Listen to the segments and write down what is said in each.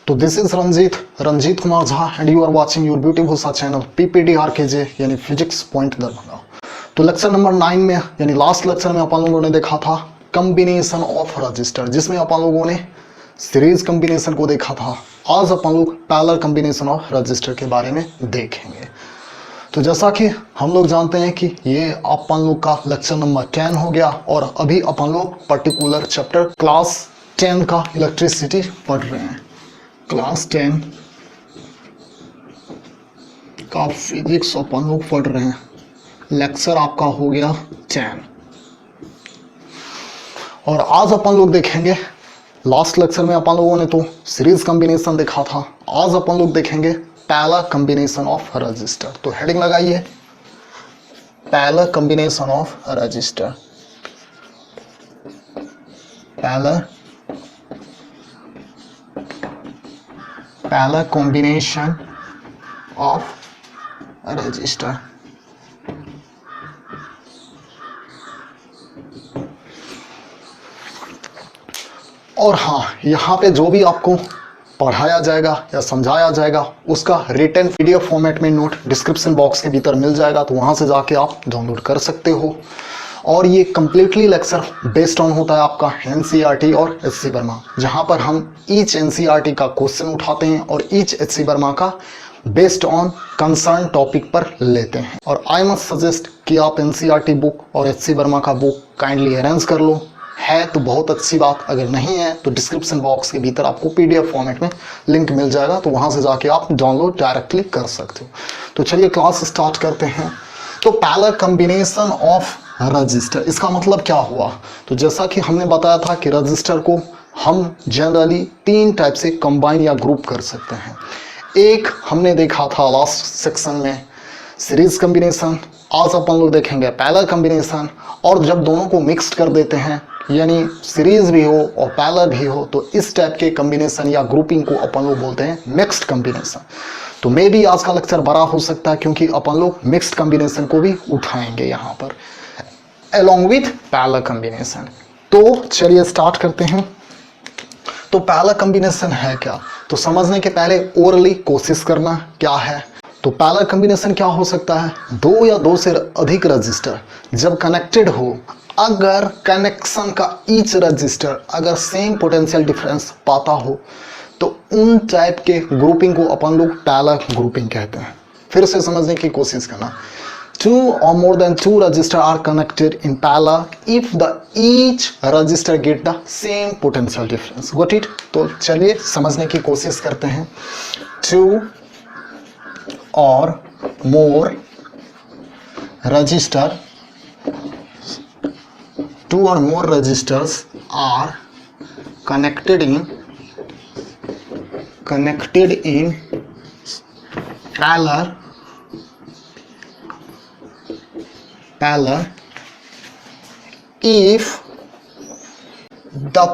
तो this is Ranjit Kumar Jha and you are watching your beautiful सा channel PPDRKJ यानी physics point Darbhanga. तो लेक्चर नंबर 9 में यानी लास्ट लेक्चर में अपन लोगों ने देखा था कॉम्बिनेशन ऑफ रजिस्टर, जिसमें अपन लोगों ने सीरीज कॉम्बिनेशन को देखा था। आज अपन लोग पैरेलल कॉम्बिनेशन ऑफ रजिस्टर के बारे में देखेंगे। तो जैसा कि हम लोग जानते हैं कि ये अपन लोग का लेक्चर नंबर 10 हो गया और अभी अपन लोग पर्टिकुलर चैप्टर क्लास 10 का इलेक्ट्रिसिटी पढ़ रहे हैं। क्लास 10 का फिजिक्स अपन लोग पढ़ रहे हैं। लेक्चर आपका हो गया 10 और आज अपन लोग देखेंगे, लास्ट लेक्चर में अपन लोगों ने तो सीरीज कॉम्बिनेशन देखा था, आज अपन लोग देखेंगे पैरेलल कॉम्बिनेशन ऑफ रजिस्टर। तो हेडिंग लगाइए parallel combination of register. Parallel combination of register. और हाँ, यहाँ पे जो भी आपको पढ़ाया जाएगा या समझाया जाएगा उसका रिटन PDF फॉर्मेट में नोट डिस्क्रिप्शन बॉक्स के भीतर मिल जाएगा, तो वहाँ से जाके आप डाउनलोड कर सकते हो। और ये कम्प्लीटली लेक्चर बेस्ड ऑन होता है आपका NCERT और HC वर्मा, जहाँ पर हम ईच NCERT का क्वेश्चन उठाते हैं और ईच HC वर्मा का बेस्ड ऑन कंसर्न टॉपिक पर लेते हैं। और आई मस्ट सजेस्ट कि आप NCERT बुक और HC वर्मा का बुक काइंडली अरेंज कर लो। है तो बहुत अच्छी बात, अगर नहीं है तो डिस्क्रिप्शन बॉक्स के भीतर आपको PDF फॉर्मेट में लिंक मिल जाएगा, तो वहां से जाके आप डाउनलोड डायरेक्टली कर सकते हो। तो चलिए क्लास स्टार्ट करते हैं। तो पैरेलल कॉम्बिनेशन ऑफ रजिस्टर, इसका मतलब क्या हुआ? तो जैसा कि हमने बताया था कि रजिस्टर को हम जनरली 3 टाइप से कंबाइन या ग्रुप कर सकते हैं। एक हमने देखा था लास्ट सेक्शन में सीरीज कॉम्बिनेशन, आज अपन लोग देखेंगे पैरेलल कॉम्बिनेशन। और जब दोनों को मिक्स्ड कर देते हैं यानी सीरीज भी हो और पैरेलल भी हो, तो इस टाइप के कॉम्बिनेशन या ग्रुपिंग को अपन लोग बोलते हैं मिक्स्ड कॉम्बिनेशन। तो मे भी आज का लेक्चर बड़ा हो सकता है क्योंकि अपन लोग मिक्स्ड कॉम्बिनेशन को भी उठाएंगे यहाँ पर along with पैरेलल कॉम्बिनेशन। तो चलिए स्टार्ट करते हैं। तो पैरेलल कॉम्बिनेशन है क्या, तो समझने के पहले ओरली कोशिश करना क्या है। तो पैरेलल कॉम्बिनेशन क्या हो सकता है? 2 या 2 से अधिक रजिस्टर जब कनेक्टेड हो, अगर कनेक्शन का ईच रजिस्टर अगर सेम पोटेंशियल डिफरेंस पाता हो, तो उन टाइप के ग्रुपिंग को अपन लोग पैरेलल ग्रुपिंग कहते हैं। फिर से समझने की कोशिश करना। 2 or more than 2 register are connected in parallel if the each register get the same potential difference. Got it? तो चलिए समझने की कोशिश करते हैं। 2 or more register, 2 or more registers are connected in parallel if the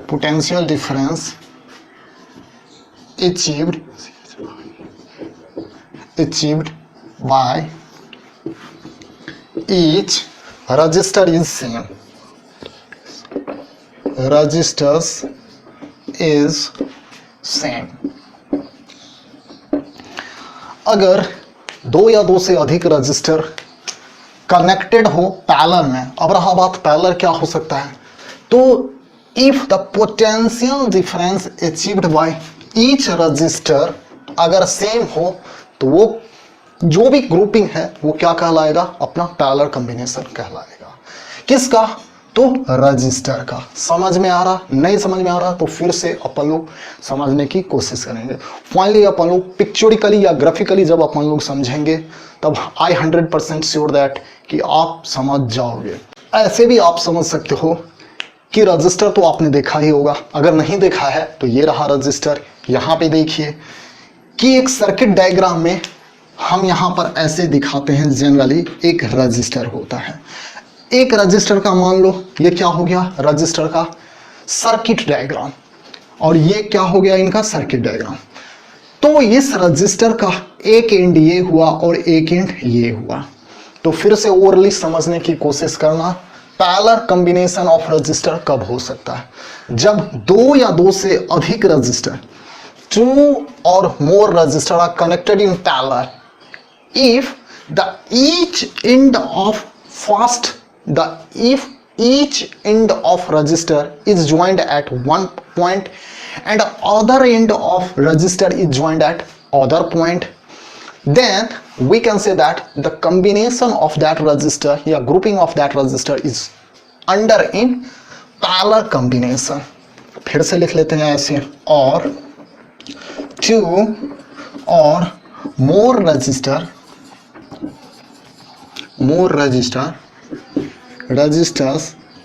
potential difference achieved by each register is same. Registers is same. अगर 2 या 2 से अधिक रजिस्टर कनेक्टेड हो पैरेलल में, अब रहा बात पैरेलल क्या हो सकता है, तो if the potential difference achieved by each resistor अगर सेम हो, तो वो जो भी ग्रुपिंग है वो क्या कहलाएगा? अपना पैरेलल कॉम्बिनेशन कहलाएगा। किसका? तो रजिस्टर का। समझ में आ रहा? नहीं समझ में आ रहा तो फिर से अपन लोग समझने की कोशिश करेंगे। फाइनली अपन लोग पिक्चोरिकली या ग्राफिकली जब अपन लोग समझेंगे तब आई 100% श्योर दैट कि आप समझ जाओगे। ऐसे भी आप समझ सकते हो कि रजिस्टर तो आपने देखा ही होगा, अगर नहीं देखा है तो ये रहा रजिस्टर। यहाँ पे देखिए कि एक सर्किट डायग्राम में हम यहाँ पर ऐसे दिखाते हैं, जनरली एक रजिस्टर होता है। एक रजिस्टर का मान लो ये क्या हो गया? रजिस्टर का सर्किट डायग्राम, और ये क्या हो गया? इनका सर्किट डायग्राम। तो इस रजिस्टर का एक एंड ये हुआ और एक एंड ये हुआ। तो फिर से ओवरली समझने की कोशिश करना, पैरेलल कॉम्बिनेशन ऑफ रजिस्टर कब हो सकता है? जब दो या दो से अधिक register, two or more register are connected in parallel if the each end of register is joined at one point and other end of register is joined at other point, then we can say that the combination of that register या grouping of that register is under in parallel combination. फिर से लिख लेते हैं ऐसे, और two or more registers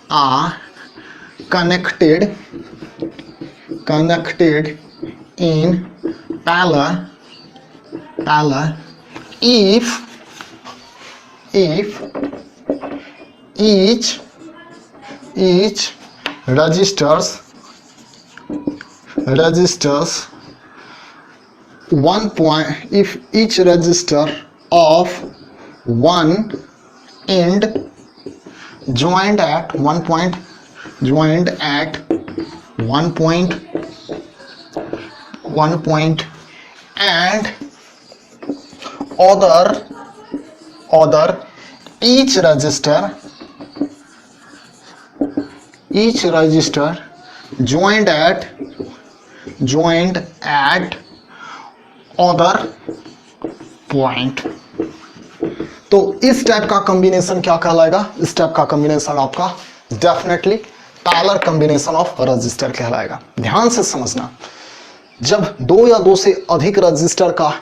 are connected in parallel if each registers one point, if each register of one end joined at one point and other each register joined at other point, तो इस type का combination क्या कहलाएगा? इस type का combination आपका definitely parallel combination of register कहलाएगा। ध्यान से समझना, जब दो या दो से अधिक रजिस्टर का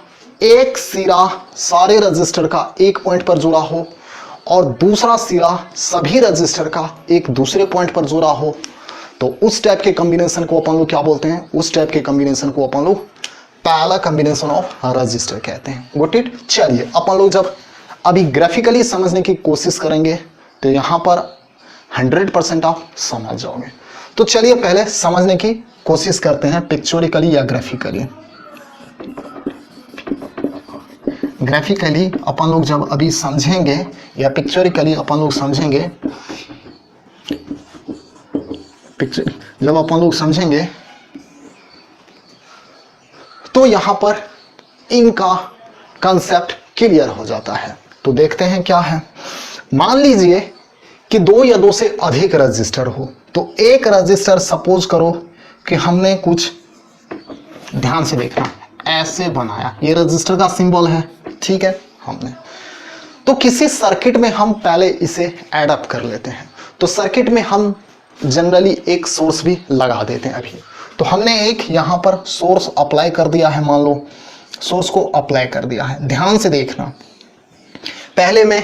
एक सिरा सारे रजिस्टर का एक पॉइंट पर जुड़ा हो और दूसरा सिरा सभी रजिस्टर का एक दूसरे पॉइंट पर जुड़ा हो, तो उस टाइप के कॉम्बिनेशन को अपन लोग क्या बोलते हैं? उस टाइप के कॉम्बिनेशन को अपन लोग पैरेलल कॉम्बिनेशन ऑफ रजिस्टर कहते हैं। Got it? चलिए अपन लोग जब अभी ग्राफिकली समझने की कोशिश करेंगे तो यहां पर 100% आप समझ जाओगे। तो चलिए पहले समझने की कोशिश करते हैं पिक्चोरिकली या ग्राफिकली। ग्राफिकली अपन लोग जब अभी समझेंगे या पिक्चोरिकली अपन लोग समझेंगे, जब अपन लोग समझेंगे तो यहां पर इनका कंसेप्ट क्लियर हो जाता है। तो देखते हैं क्या है। मान लीजिए कि दो या दो से अधिक रजिस्टर हो, तो एक रजिस्टर सपोज करो कि हमने कुछ, ध्यान से देखना, ऐसे बनाया, ये रजिस्टर का सिंबल है, ठीक है, हमने तो किसी सर्किट में हम पहले इसे ऐड अप कर लेते हैं। तो सर्किट में हम जनरली एक सोर्स भी लगा देते हैं। अभी तो हमने एक यहां पर सोर्स अप्लाई कर दिया है, मान लो सोर्स को अप्लाई कर दिया है। ध्यान से देखना, पहले मैं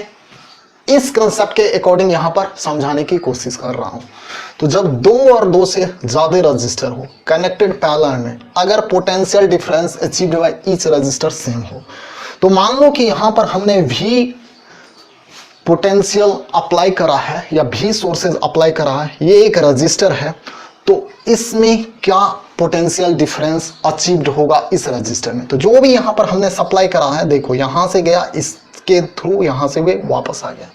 इस कंसेप्ट के अकॉर्डिंग यहां पर समझाने की कोशिश कर रहा हूं। तो जब दो और दो से ज्यादा रजिस्टर हो कनेक्टेड पैरेलल में, अगर potential difference achieved by each resistor same हो, तो मान लो कि यहां पर हमने भी पोटेंशियल अप्लाई करा है या भी सोर्सेज अप्लाई करा है, ये एक रजिस्टर है, तो इसमें क्या पोटेंशियल डिफरेंस अचीव्ड होगा इस रजिस्टर में। तो जो भी यहां पर हमने सप्लाई करा है, देखो यहां से गया, इसके थ्रू यहां से वे वापस आ गया,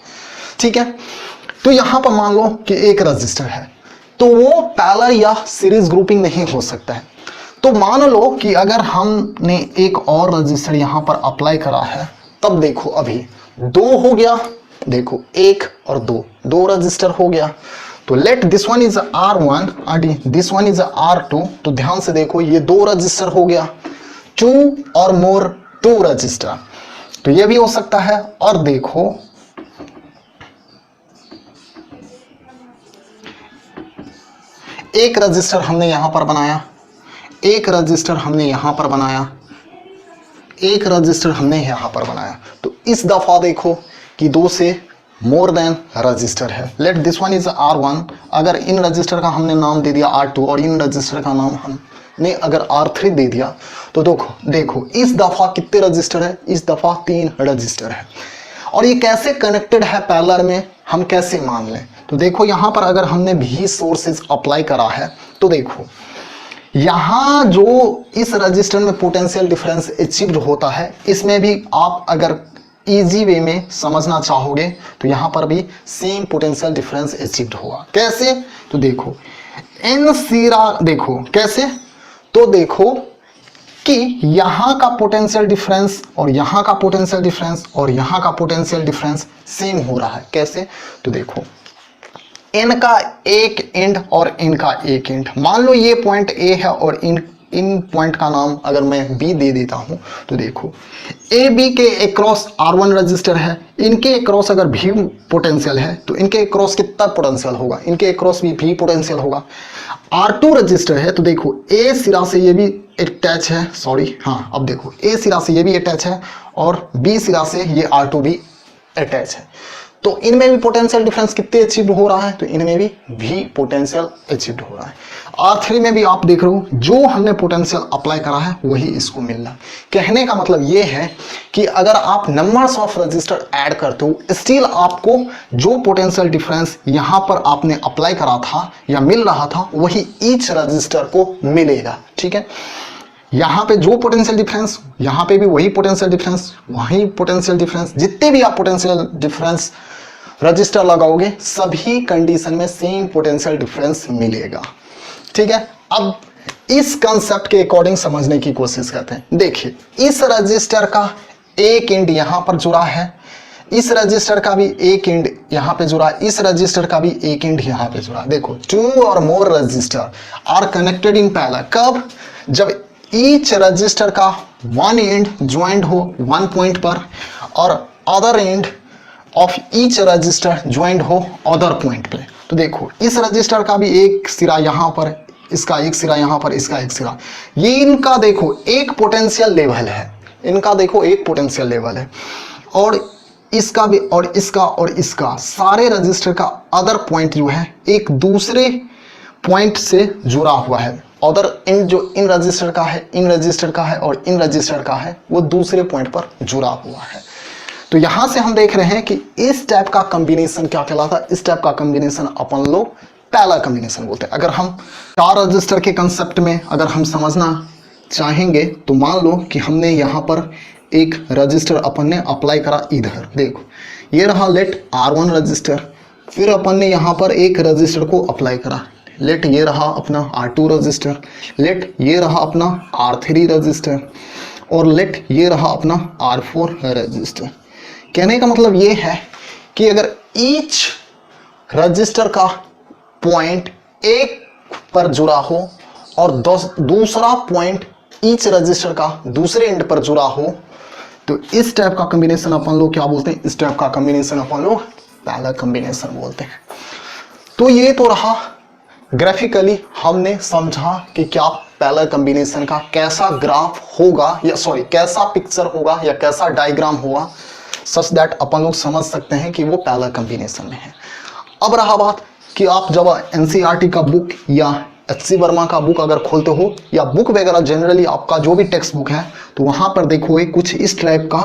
ठीक है। तो यहां पर मान लो कि एक रजिस्टर है, तो वो पैरेलल या सीरीज ग्रुपिंग नहीं हो सकता है। तो मान लो कि अगर हमने एक और रजिस्टर यहां पर अप्लाई करा है, तब देखो अभी दो हो गया, देखो एक और दो रजिस्टर हो गया। तो let this one is R1 and this one is R2। तो ध्यान से देखो, ये दो रजिस्टर हो गया, to or more to register, तो ये भी हो सकता है। और देखो एक रजिस्टर हमने यहां पर बनाया, एक रजिस्टर हमने यहां पर बनाया, एक रजिस्टर हमने यहां पर बनाया। तो इस दफा देखो कि दो से मोर देन रजिस्टर है। Let this one is R1, अगर इन रजिस्टर का हमने नाम दे दिया R2 और इन रजिस्टर का नाम हमने अगर R3 दे दिया, तो देखो इस दफा कितने रजिस्टर है? इस दफा 3 रजिस्टर है। और ये कैसे कनेक्टेड है पैरेलल में, हम कैसे मान लें? तो देखो यहां पर अगर हमने भी सोर्सेज अप्लाई करा है, तो देखो यहां जो इस रजिस्टर में पोटेंशियल डिफरेंस अचीव्ड होता है, इसमें भी आप अगर इजी वे में समझना चाहोगे तो यहाँ पर भी सेम पोटेंशियल डिफरेंस अचीव्ड होगा। कैसे? तो देखो इन सिरा, देखो कैसे, तो देखो कि यहाँ का पोटेंशियल डिफरेंस और यहाँ का पोटेंशियल डिफरेंस और यहाँ का पोटेंशियल डिफरेंस सेम हो रहा है। कैसे? तो देखो इनका एक एंड और इनका एक एंड, मान लो ये पॉइंट ए है और इन पॉइंट का नाम अगर मैं बी दे देता हूं, तो देखो ए बी के अक्रॉस R1 रजिस्टर है, इनके अक्रॉस अगर भी पोटेंशियल है तो इनके अक्रॉस कितना पोटेंशियल होगा, इनके अक्रॉस भी पोटेंशियल होगा। R2 रजिस्टर है तो देखो ए सिरा से ये भी अटैच है, सॉरी हाँ, अब देखो ए सिरा से ये भी अटैच है और बी सिरा से ये R2 भी अटैच है, तो इनमें भी पोटेंशियल डिफरेंस कितने अचीव हो रहा है, तो इनमें भी पोटेंशियल अचीव हो रहा है। R3 में भी आप देख रहे हो जो हमने पोटेंशियल अप्लाई करा है वही इसको मिल रहा है। कहने का मतलब ये है कि अगर आप नंबर्स ऑफ रजिस्टर ऐड करते हो स्टिल आपको जो पोटेंशियल डिफरेंस यहाँ पर आपने अप्लाई करा था या मिल रहा था वही ईच रजिस्टर को मिलेगा। ठीक है, यहाँ पे जो पोटेंशियल डिफरेंस, यहाँ पे भी वही पोटेंशियल डिफरेंस, वही पोटेंशियल डिफरेंस, जितने भी आप पोटेंशियल डिफरेंस रजिस्टर लगाओगे सभी कंडीशन में सेम पोटेंशियल डिफरेंस मिलेगा। ठीक है, अब इस कंसेप्ट के अकॉर्डिंग समझने की कोशिश करते हैं। देखिए इस रजिस्टर का एक एंड यहाँ पर जुड़ा है, इस रजिस्टर का भी एक एंड यहाँ पे जुड़ा, इस रजिस्टर का भी एक एंड यहाँ पे जुड़ा। देखो 2 or more register are connected in parallel. कब? जब ईच रजिस्टर का वन एंड ज्वाइंट हो वन पॉइंट पर और other end of each register joint हो अदर पॉइंट पे। तो देखो इस रजिस्टर का भी एक सिरा यहाँ पर, इसका एक सिरा यहाँ पर, इसका एक सिरा, ये इनका देखो एक पोटेंशियल लेवल है, इनका देखो एक पोटेंशियल लेवल है और इसका भी और इसका सारे रजिस्टर का अदर पॉइंट जो है एक दूसरे पॉइंट से जुड़ा हुआ है। अदर इन जो इन रजिस्टर का है, इन रजिस्टर का है और इन रजिस्टर का है वो दूसरे पॉइंट पर जुड़ा हुआ है। तो यहां से हम देख रहे हैं कि इस टाइप का कॉम्बिनेशन क्या कहलाता है, इस टाइप का कॉम्बिनेशन अपन लोग पैरेलल कॉम्बिनेशन बोलते हैं। अगर हम 4 रजिस्टर के कंसेप्ट में अगर हम समझना चाहेंगे तो मान लो कि हमने यहाँ पर एक रजिस्टर अपन ने अप्लाई करा इधर, देखो ये रहा लेट R1 रजिस्टर, फिर अपन ने यहाँ पर एक रजिस्टर को अप्लाई करा, लेट ये रहा अपना R2 रजिस्टर, लेट ये रहा अपना R3 रजिस्टर और लेट ये रहा अपना R4 रजिस्टर। कहने का मतलब ये है कि अगर ईच रजिस्टर का पॉइंट एक पर जुड़ा हो और दूसरा पॉइंट ईच रजिस्टर का दूसरे एंड पर जुड़ा हो तो इस टाइप का कॉम्बिनेशन अपन लोग क्या बोलते हैं, इस टाइप का कॉम्बिनेशन अपन लोग पैरेलल कॉम्बिनेशन बोलते हैं। तो ये तो रहा ग्राफिकली हमने समझा कि क्या पैरेलल कॉम्बिनेशन का कैसा ग्राफ होगा या सॉरी कैसा पिक्चर होगा या कैसा डायग्राम होगा सच दैट अपन लोग समझ सकते हैं कि वो पैरेलल कॉम्बिनेशन में है। अब रहा बात कि आप जब एनसीईआरटी का बुक या एचसी वर्मा का बुक अगर खोलते हो या बुक वगैरह जनरली आपका जो भी टेक्स्ट बुक है तो वहां पर देखोगे कुछ इस टाइप का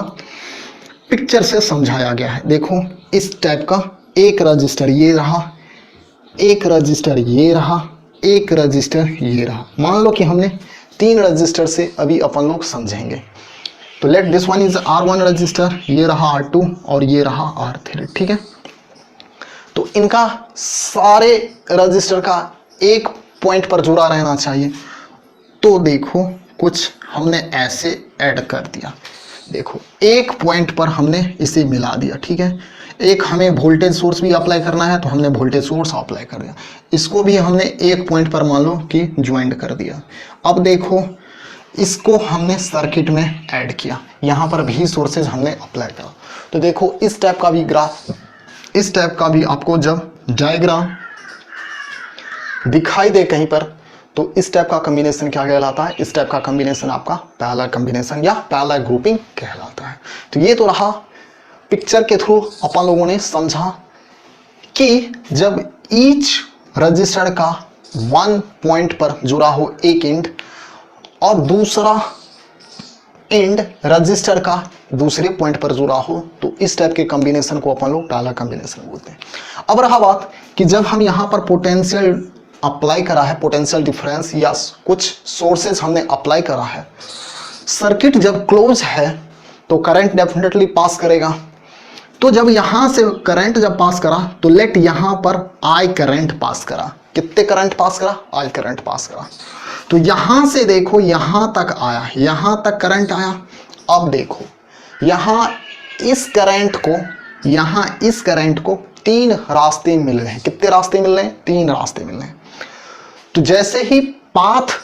पिक्चर से समझाया गया है। देखो इस टाइप का एक रजिस्टर ये रहा, एक रजिस्टर ये रहा, एक रजिस्टर ये रहा। मान लो कि हमने 3 रजिस्टर से अभी अपन लोग समझेंगे। तो let this one is R1 register, ये रहा R2 और ये रहा R3। ठीक है, तो इनका सारे रजिस्टर का एक पॉइंट पर जुड़ा रहना चाहिए। तो देखो कुछ हमने ऐसे ऐड कर दिया, देखो एक पॉइंट पर हमने इसे मिला दिया। ठीक है, एक हमें वोल्टेज सोर्स भी अप्लाई करना है तो हमने वोल्टेज सोर्स अप्लाई कर दिया, इसको भी हमने एक पॉइंट पर मान लो कि ज्वाइंट कर दिया। अब देखो इसको हमने सर्किट में ऐड किया, यहाँ पर भी सोर्सेज हमने अप्लाई करा। तो देखो इस टाइप का भी ग्राफ, इस टाइप का भी आपको जब डायग्राम दिखाई दे कहीं पर तो इस टाइप का कॉम्बिनेशन क्या कहलाता है, इस टाइप का कॉम्बिनेशन आपका पैरेलल कॉम्बिनेशन या पैरेलल ग्रुपिंग कहलाता है। तो ये तो रहा पिक्चर के थ्रू अपन लोगों ने समझा कि जब ईच रजिस्टर का वन पॉइंट पर जुड़ा हो एक एंड और दूसरा एंड रजिस्टर का दूसरे पॉइंट पर जुड़ा हो तो इस टाइप के कॉम्बिनेशन को अपन लोग पैरेलल कॉम्बिनेशन बोलते हैं। अब रहा बात कि जब हम यहाँ पर पोटेंशियल अप्लाई करा है, पोटेंशियल डिफरेंस या कुछ सोर्सेज हमने अप्लाई करा है, सर्किट जब क्लोज है तो करंट डेफिनेटली पास करेगा। तो जब यहां से करंट जब पास करा तो लेट यहां पर आई करंट पास करा। कितने करंट पास करा? आई करंट पास करा। तो यहां से देखो यहां तक आया, यहां तक करंट आया। अब देखो यहां इस करंट को, यहां इस करंट को 3 रास्ते मिल रहे हैं। कितने रास्ते मिल रहे हैं? 3 रास्ते मिल रहे हैं। तो जैसे ही पाथ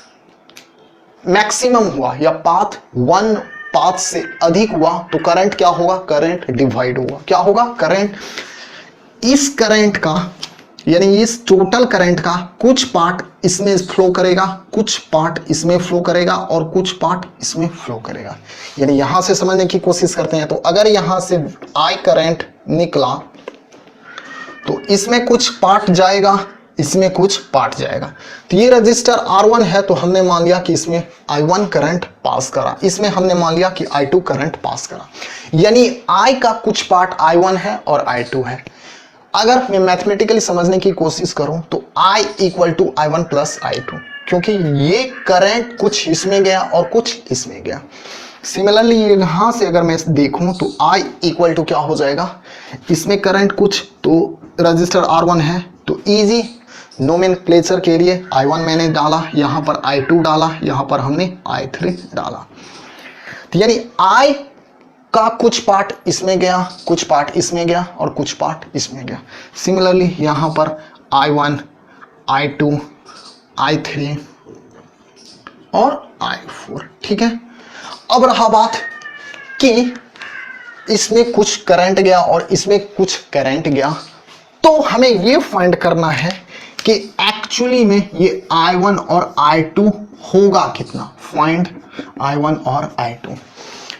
मैक्सिमम हुआ या पाथ 1 पाथ से अधिक हुआ तो करंट क्या होगा? करंट डिवाइड होगा। क्या होगा? करंट, इस करंट का यानी इस टोटल करंट का कुछ पार्ट इसमें फ्लो करेगा, कुछ पार्ट इसमें फ्लो करेगा और कुछ पार्ट इसमें फ्लो करेगा। यानी यहां से समझने की कोशिश करते हैं। तो अगर यहां से आई करंट निकला तो इसमें कुछ पार्ट जाएगा, इसमें कुछ पार्ट जाएगा। तो ये रजिस्टर R1 है तो हमने मान लिया कि इसमें I1 करंट पास करा, इसमें हमने मान लिया कि I2 करंट पास करा। यानी I का कुछ पार्ट I1 है और I2 है। अगर मैं मैथमेटिकली समझने की कोशिश करूं तो I equal to I1 plus I2, क्योंकि ये करंट कुछ इसमें गया और कुछ इसमें गया। सिमिलरली यहां से अगर मैं देखूं तो I इक्वल टू क्या हो जाएगा? इसमें करंट कुछ, तो रजिस्टर R1 है तो इजी नोमेनक्लेचर के लिए I1 मैंने डाला, यहां पर I2 डाला, यहां पर हमने I3 डाला। तो यानी I का कुछ पार्ट इसमें गया, कुछ पार्ट इसमें गया और कुछ पार्ट इसमें गया। सिमिलरली यहां पर I1, I2, I3 और I4। ठीक है। अब रहा बात कि इसमें कुछ करंट गया और इसमें कुछ करंट गया, तो हमें ये फाइंड करना है कि एक्चुअली में ये I1 और I2 होगा कितना। फाइंड I1 और I2,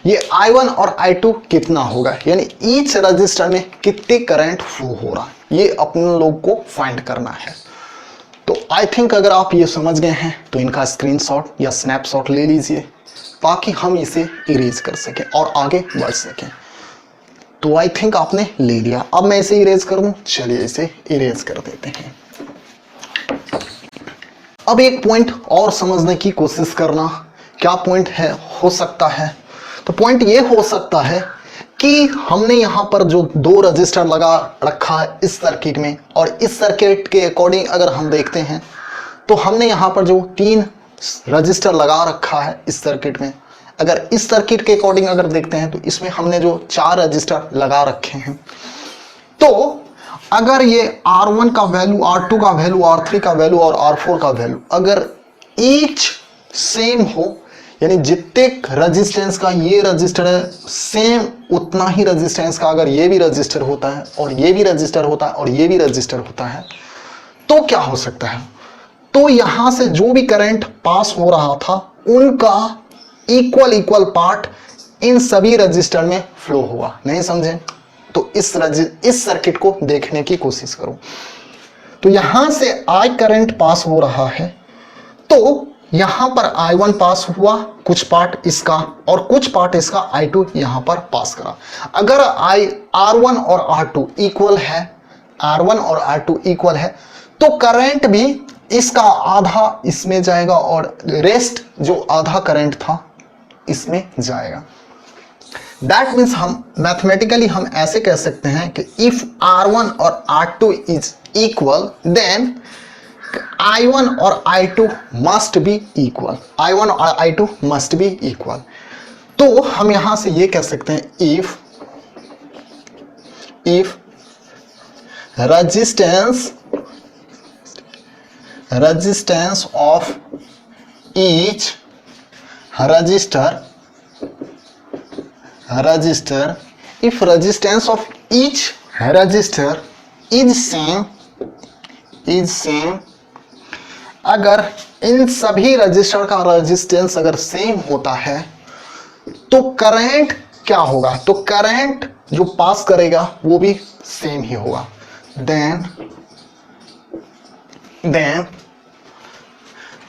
ये I1 और I2 कितना होगा, यानी ईच रजिस्टर में कितने करंट फ्लो हो रहा है, ये अपने लोग को फाइंड करना है। तो आई थिंक अगर आप ये समझ गए हैं तो इनका स्क्रीनशॉट या स्नैपशॉट ले लीजिए ताकि हम इसे इरेज कर सकें और आगे बढ़ सकें। तो आई थिंक आपने ले लिया। अब मैं इसे इरेज कर दूं, चलिए इसे इरेज कर देते हैं। अब एक पॉइंट और समझने की कोशिश करना, क्या पॉइंट है हो सकता है? तो पॉइंट ये हो सकता है कि हमने यहाँ पर जो 2 रजिस्टर लगा रखा है इस सर्किट में, और इस सर्किट के अकॉर्डिंग अगर हम देखते हैं तो हमने यहाँ पर जो 3 रजिस्टर लगा रखा है इस सर्किट में, अगर इस सर्किट के अकॉर्डिंग अगर देखते हैं तो इसमें हमने जो 4 रजिस्टर लगा रखे हैं। तो अगर ये R1 का वैल्यू, R2 का वैल्यू, R3 का वैल्यू और R4 का वैल्यू अगर ईच सेम हो, यानी जितने रजिस्टेंस का ये रजिस्टर है सेम उतना ही रजिस्टेंस का अगर ये भी रजिस्टर होता है और ये भी रजिस्टर होता है और ये भी रजिस्टर होता है, तो क्या हो सकता है? तो यहां से जो भी करंट पास हो रहा था उनका इक्वल पार्ट इन सभी रजिस्टर में फ्लो हुआ। नहीं समझे? तो इस सर्किट को देखने की कोशिश करो। तो यहां से I करंट पास हो रहा है, तो यहां पर I1 पास हुआ कुछ पार्ट इसका और कुछ पार्ट इसका I2 यहां पर पास करा। अगर R1 और R2 इक्वल है, R1 और R2 इक्वल है, तो करंट भी इसका आधा इसमें जाएगा और रेस्ट जो आधा करंट था इसमें जाएगा। दैट मीन्स हम मैथमेटिकली हम ऐसे कह सकते हैं कि इफ R1 और R2 is equal then I1 और I2 must be equal, I1 और I2 मस्ट बी इक्वल। तो हम यहां से ये कह सकते हैं if resistance of each register, if resistance of each register is same, अगर इन सभी रजिस्टर का रेजिस्टेंस अगर सेम होता है तो करंट क्या होगा? तो करंट जो पास करेगा वो भी सेम ही होगा। Then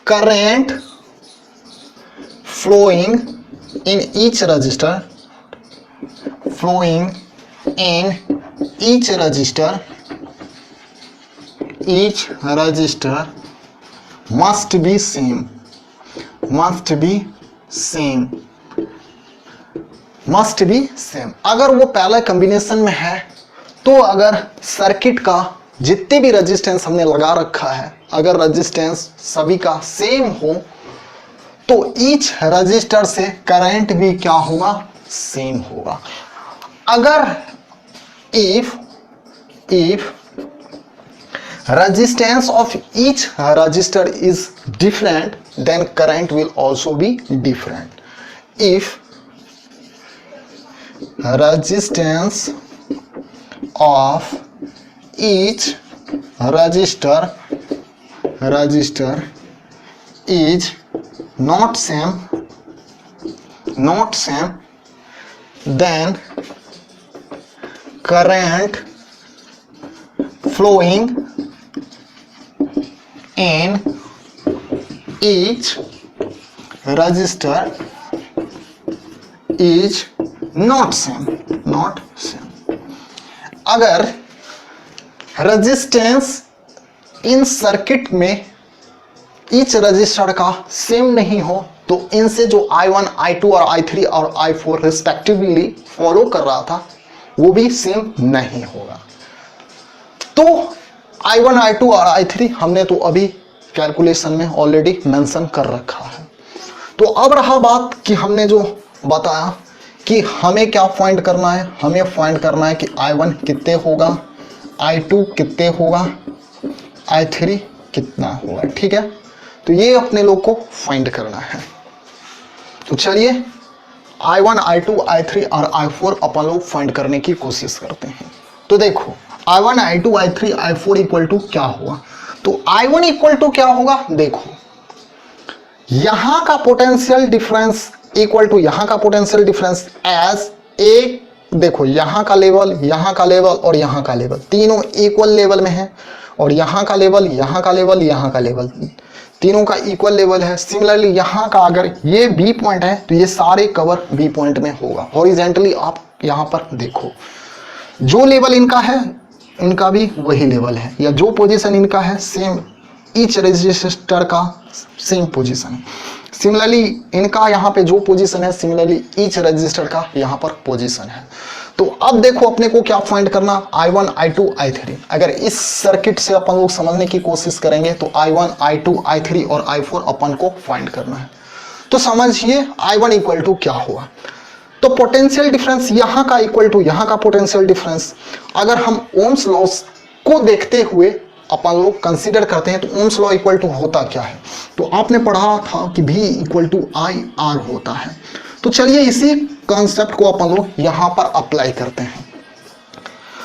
current flowing in each register must be same must be same. अगर वो पैरेलल कॉम्बिनेशन में है तो अगर सर्किट का जितने भी रेजिस्टेंस हमने लगा रखा है, अगर रेजिस्टेंस सभी का सेम हो तो ईच रजिस्टर से करंट भी क्या होगा, सेम होगा। अगर if resistance of each resistor is different, then current will also be different. If resistance of each resistor is not same, then current flowing in each resistor is not same. अगर resistance in circuit में each register का same नहीं हो तो इनसे जो I1, I2 और I3 और I4 रिस्पेक्टिवली फॉलो कर रहा था वो भी सेम नहीं होगा। तो I1, I2 और I3 हमने तो अभी कैलकुलेशन में ऑलरेडी मेंशन कर रखा है। तो अब रहा बात कि हमने जो बताया कि हमें क्या फाइंड करना है, हमें फाइंड करना है कि I1 कितने होगा, I2 कितने होगा, I3 कितना होगा। ठीक है, तो ये अपने लोग को फाइंड करना है। तो चलिए I1, I2, I3 और I4 अपन लोग फाइंड करने की कोशिश करते हैं। तो देखो I1, I2, I3, I4 equal to क्या होगा, तो I1 इक्वल टू क्या होगा, देखो यहां का पोटेंशियल डिफरेंस इक्वल टू यहां का पोटेंशियल डिफरेंस एज ए, देखो यहां का लेवल, यहां का लेवल और यहां का लेवल तीनों इक्वल लेवल में है, और यहां का लेवल, यहां का लेवल, यहां का लेवल तीनों का इक्वल लेवल है। सिमिलरली यहां का अगर ये बी पॉइंट है तो ये सारे कवर बी पॉइंट में होगा। हॉरिजॉन्टली आप यहां पर देखो जो लेवल इनका है इनका भी वही लेवल है, या जो पोजीशन इनका है सेम, ईच रजिस्टर का सेम पोजीशन है। सिमिलरली इनका यहाँ पे जो पोजीशन है सिमिलरली ईच रजिस्टर का यहाँ पर पोजीशन है। तो अब देखो अपने को क्या फाइंड करना, I1, I2, I3। अगर इस सर्किट से अपन लोग समझने की कोशिश करेंगे तो I1, I2, I3 और I4 अपन को फाइंड करना है। तो समझिए I1 इक्वल टू क्या हुआ, तो पोटेंशियल डिफरेंस यहाँ का इक्वल टू यहाँ का पोटेंशियल डिफरेंस। अगर हम ओम्स लॉ को देखते हुए अपन लोग कंसीडर करते हैं तो ओम्स लॉ इक्वल टू होता क्या है, तो आपने पढ़ा था कि V इक्वल टू IR होता है। तो चलिए इसी कॉन्सेप्ट को अपन लोग यहाँ पर अप्लाई करते हैं।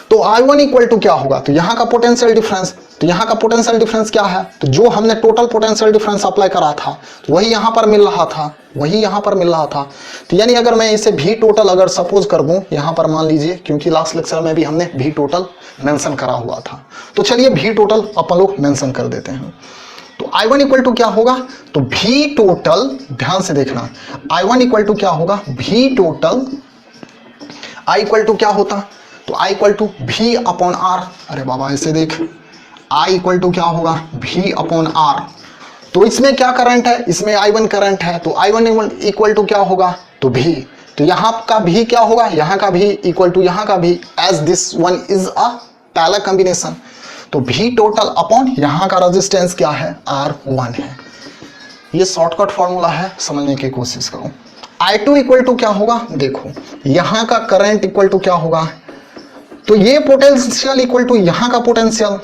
तो I1 इक्वल टू क्या होगा, तो यहाँ का पोटेंशियल डिफरेंस, तो यहाँ का पोटेंशियल डिफरेंस क्या है, तो जो हमने टोटल पोटेंशियल डिफरेंस अप्लाई करा था तो वही यहाँ पर मिल रहा था, वही यहाँ पर मिल रहा था। तो यानी अगर मैं इसे भी टोटल अगर सपोज कर दूं यहाँ पर, मान लीजिए, क्योंकि लास्ट लेक्चर में भी हमने भी टोटल मेंशन करा हुआ था, तो चलिए भी टोटल अपन लोग मेंशन कर देते हैं। तो I1 इक्वल टू क्या होगा, तो भी टोटल, ध्यान से देखना, I1 इक्वल टू क्या होगा, V total, I equal to क्या होता, तो I इक्वल टू भी अपॉन आर। अरे बाबा ऐसे देख, I इक्वल टू क्या होगा, भी अपॉन आर। तो इसमें क्या करंट है, इसमें I1 करंट है, तो I1 इक्वल टू क्या होगा, तो भी, तो यहाँ का भी क्या होगा, यहाँ का भी इक्वल टू यहाँ का भी, as this one is a parallel combination. तो भी टोटल अपॉन यहाँ का रेजिस्टेंस क्या है, R1 है। ये शॉर्टकट फॉर्मूला है, समझने की कोशिश करो। I2 इक्वल टू क्या होगा, देखो यहाँ का करंट इक्वल टू क्या होगा, तो ये पोटेंशियल इक्वल टू यहाँ का पोटेंशियल,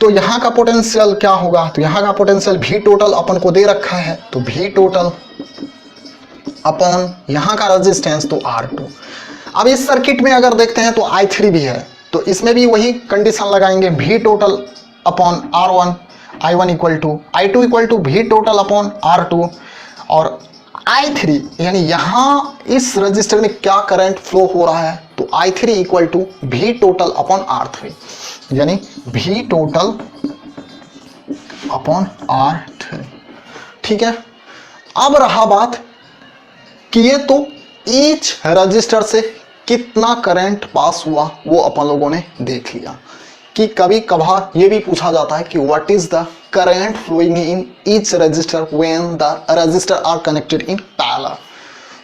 तो यहाँ का पोटेंशियल क्या होगा, तो यहाँ का पोटेंशियल भी टोटल अपन को दे रखा है, तो भी टोटल अपॉन यहाँ का रेजिस्टेंस तो R2। अब इस सर्किट में अगर देखते हैं तो I3 भी है, तो इसमें भी वही कंडीशन लगाएंगे, V total upon R1, I1 equal to, I2 equal to V total upon R2, और I3 यानी यहाँ इस रजिस्टर में क्या करंट फ्लो हो रहा है, तो I3 equal to V total upon R3, यानी भी टोटल अपॉन R3। ठीक है, अब रहा बात कि ये तो ईच रजिस्टर से कितना करंट पास हुआ वो अपन लोगों ने देख लिया। कि कभी कभार ये भी पूछा जाता है कि what is the current flowing in each resistor when the resistor are connected in parallel.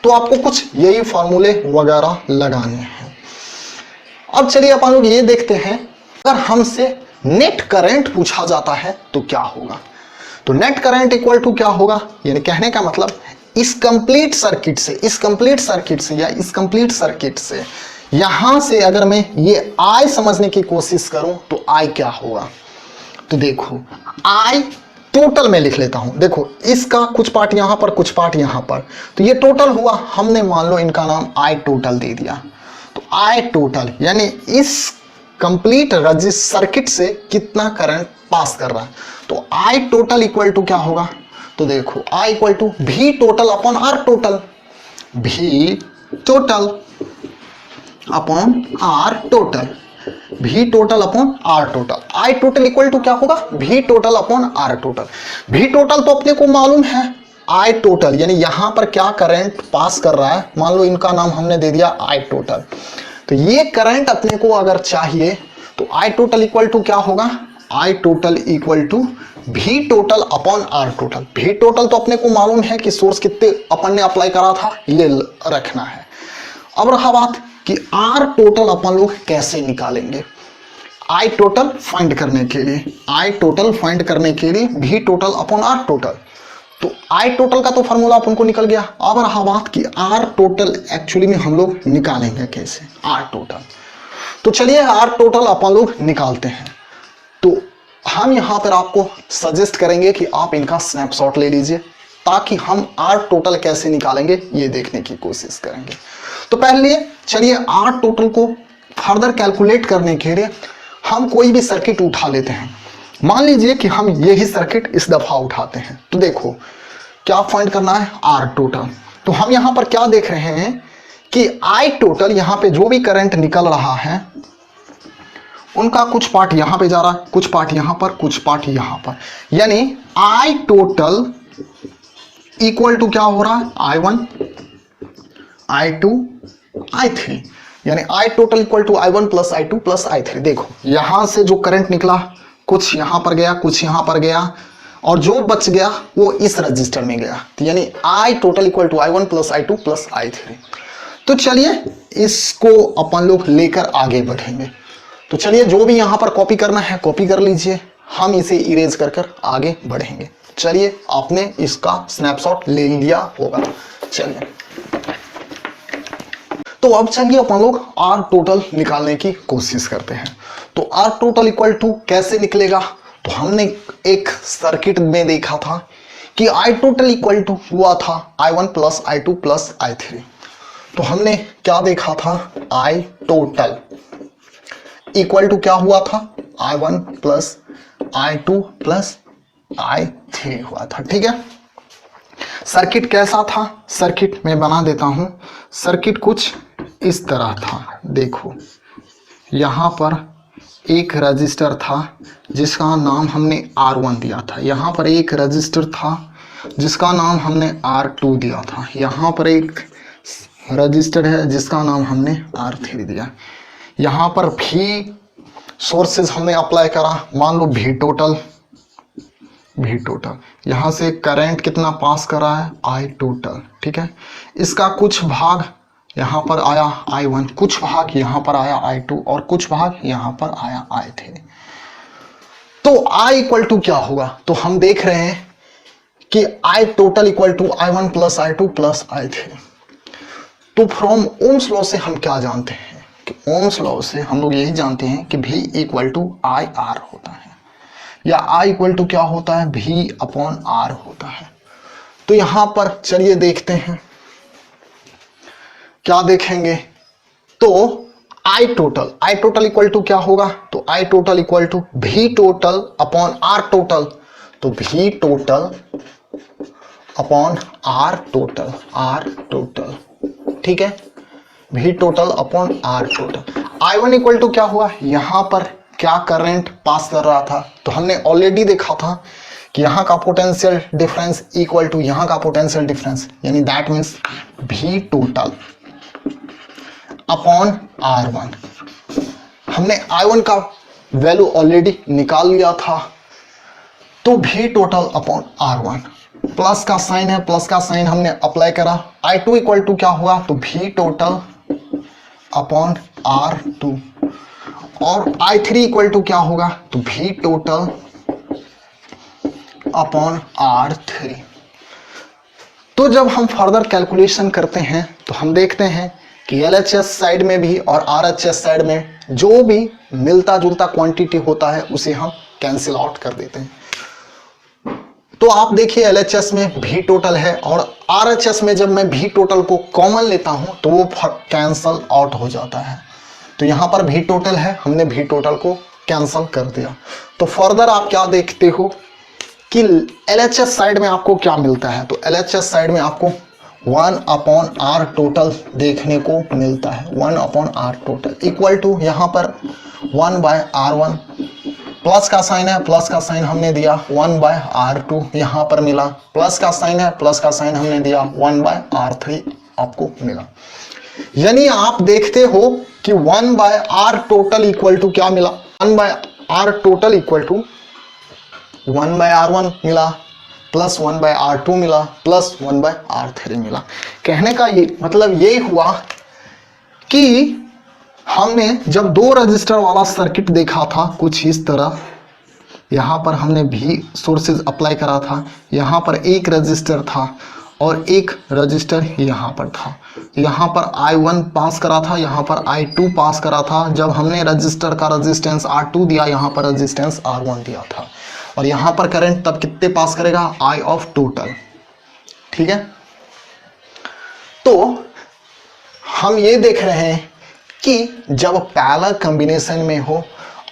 तो आपको कुछ यही फॉर्मूले वगैरह लगाने हैं। अब चलिए अपन लोग ये देखते हैं, अगर हमसे नेट करंट पूछा जाता है तो क्या होगा। तो नेट करंट इक्वल टू क्या होगा, यानी कहने का मतलब इस कंप्लीट सर्किट से यहां से अगर मैं ये आई समझने की कोशिश करूं तो आई क्या होगा। तो देखो आई टोटल में लिख लेता हूं, देखो इसका कुछ पार्ट यहां पर कुछ पार्ट यहां पर, तो ये टोटल हुआ, हमने मान लो इनका नाम आई टोटल दे दिया। तो आई टोटल यानी इस कंप्लीट रजिस्टर सर्किट से कितना करंट पास कर रहा है। तो आई टोटल इक्वल टू क्या होगा, तो देखो I equal to V total upon R total, V total upon R total, V total upon R total. I total equal to क्या होगा, V total upon R total. V total तो अपने को मालूम है, आई टोटल यानी यहां पर क्या करंट पास कर रहा है, मान लो इनका नाम हमने दे दिया आई टोटल। तो ये करंट अपने को अगर चाहिए तो आई टोटल इक्वल टू क्या होगा, आई total equal to V total upon R total. V total तो अपने को मालूम है कि सोर्स कितने अपन ने अप्लाई करा था, ये रखना है। अब रहा बात कि आर टोटल अपन लोग कैसे निकालेंगे। आई टोटल फाइंड करने के लिए, आई टोटल फाइंड करने के लिए भी टोटल अपॉन आर टोटल। तो आई टोटल का तो फॉर्मूला अपन को निकल गया। अब रहा बात कि आर टोटल एक्चुअली में हम लोग निकालेंगे कैसे, आर टोटल। तो चलिए आर टोटल अपन लोग निकालते हैं। तो हम यहां पर आपको सजेस्ट करेंगे कि आप इनका स्नैपशॉट ले लीजिए, ताकि हम आर टोटल कैसे निकालेंगे ये देखने की कोशिश करेंगे। तो पहले चलिए आर टोटल को फर्दर कैलकुलेट करने के लिए हम कोई भी सर्किट उठा लेते हैं। मान लीजिए कि हम यही सर्किट इस दफा उठाते हैं। तो देखो क्या फाइंड करना है, आर टोटल। तो हम यहां पर क्या देख रहे हैं कि आई टोटल, यहां पे जो भी करंट निकल रहा है उनका कुछ पार्ट यहां पे जा रहा है, कुछ पार्ट यहां पर, कुछ पार्ट यहां पर, यानी आई टोटल इक्वल टू क्या हो रहा है, I1 I2 I3, यानी I total equal to I1 plus I2 plus I3। देखो यहां से जो करंट निकला कुछ यहां पर गया, कुछ यहां पर गया, और जो बच गया वो इस रजिस्टर में गया। तो यानी I total equal to I1 plus I2 plus I3। तो चलिए इसको अपन लोग लेकर आगे बढ़ेंगे। तो चलिए जो भी यहां पर कॉपी करना है कॉपी कर लीजिए, हम इसे इरेज कर कर आगे बढ़ेंगे। चलिए आपने इसका स्नैपशॉट ले लिया होगा। चलिए तो अब चलिए अपन लोग आर टोटल निकालने की कोशिश करते हैं। तो आर टोटल इक्वल टू कैसे निकलेगा, तो हमने एक सर्किट में देखा था कि आई टोटल इक्वल टू हुआ था I1 plus I2 plus I3। तो हमने क्या देखा था, आई टोटल इक्वल टू क्या हुआ था, I1 plus I2 plus I3 हुआ था। ठीक है, सर्किट कैसा था, सर्किट मैं बना देता हूं। सर्किट कुछ इस तरह था। देखो यहां पर एक रजिस्टर था जिसका नाम हमने R1 दिया था, यहां पर एक रजिस्टर था जिसका नाम हमने R2 दिया था, यहां पर एक रजिस्टर है जिसका नाम हमने R3 दिया। यहां पर भी सोर्सेज हमने अप्लाई करा, मान लो भी टोटल, भी टोटल यहां से करंट कितना पास करा है, आई टोटल। ठीक है, इसका कुछ भाग यहां पर आया I1, कुछ भाग यहां पर आया I2 और कुछ भाग यहां पर आया I3। तो I इक्वल टू क्या होगा, तो हम देख रहे हैं कि I total equal to I1 plus I2 plus I3। तो फ्रॉम ओम्स लॉ से हम क्या जानते हैं कि ओम्स लॉ से हम लोग यही जानते हैं कि V इक्वल टू IR होता है, या I इक्वल टू क्या होता है, V अपॉन R होता है। तो यहां पर चलिए देखते हैं क्या देखेंगे। तो आई टोटल इक्वल टू क्या होगा, तो I total equal to V total upon R total. तो V total upon R total, ठीक है, V total upon R total. I1 equal to क्या हुआ, यहां पर क्या करंट पास कर रहा था, तो हमने ऑलरेडी देखा था कि यहां का पोटेंशियल डिफरेंस इक्वल टू यहां का पोटेंशियल डिफरेंस, यानी दैट मीन्स भी टोटल अपॉन R1। हमने I1 का वैल्यू ऑलरेडी निकाल लिया था, तो V total upon R1। Plus का साइन है, प्लस का साइन हमने अप्लाई करा, I2 इक्वल टू क्या हुआ, तो V टोटल अपॉन R2, और I3 इक्वल टू क्या होगा, तो V टोटल अपॉन R3। तो जब हम फर्दर कैलकुलेशन करते हैं तो हम देखते हैं कि LHS साइड में भी और RHS साइड में जो भी मिलता जुलता क्वांटिटी होता है उसे हम कैंसिल आउट कर देते हैं। तो आप देखिए LHS में भी टोटल है और RHS में जब मैं भी टोटल को कॉमन लेता हूं तो वो कैंसल आउट हो जाता है। तो यहां पर भी टोटल है, हमने भी टोटल को कैंसल कर दिया। तो फर्दर आप क्या देखते हो कि LHS साइड में आपको क्या मिलता है, तो LHS साइड में आपको 1 अपॉन आर टोटल देखने को मिलता है। 1 upon R total equal to यहाँ पर 1 बाय R1, प्लस का साइन है, प्लस का साइन हमने दिया 1 बाय R2 यहाँ पर मिला, प्लस का साइन है, प्लस का साइन हमने दिया 1 बाय R3 आपको मिला। यानी आप देखते हो कि 1 by R total equal to क्या मिला, 1 by R total equal to 1 by R1 मिला, प्लस 1 बाय R2 मिला, प्लस 1 बाय R3 मिला। कहने का ये मतलब ये हुआ कि हमने जब दो रजिस्टर वाला सर्किट देखा था कुछ इस तरह, यहाँ पर हमने भी सोर्सेज अप्लाई करा था, यहाँ पर एक रजिस्टर था और एक रजिस्टर यहाँ पर था, यहाँ पर I1 पास करा था, यहाँ पर I2 पास करा था। जब हमने रजिस्टर का रेजिस्टेंस R2 दिया, यहाँ पर रेजिस्टेंस R1 दिया था, और यहाँ पर करंट तब कितने पास करेगा, I ऑफ टोटल। ठीक है, तो हम ये देख रहे हैं कि जब पैरेलल कॉम्बिनेशन में हो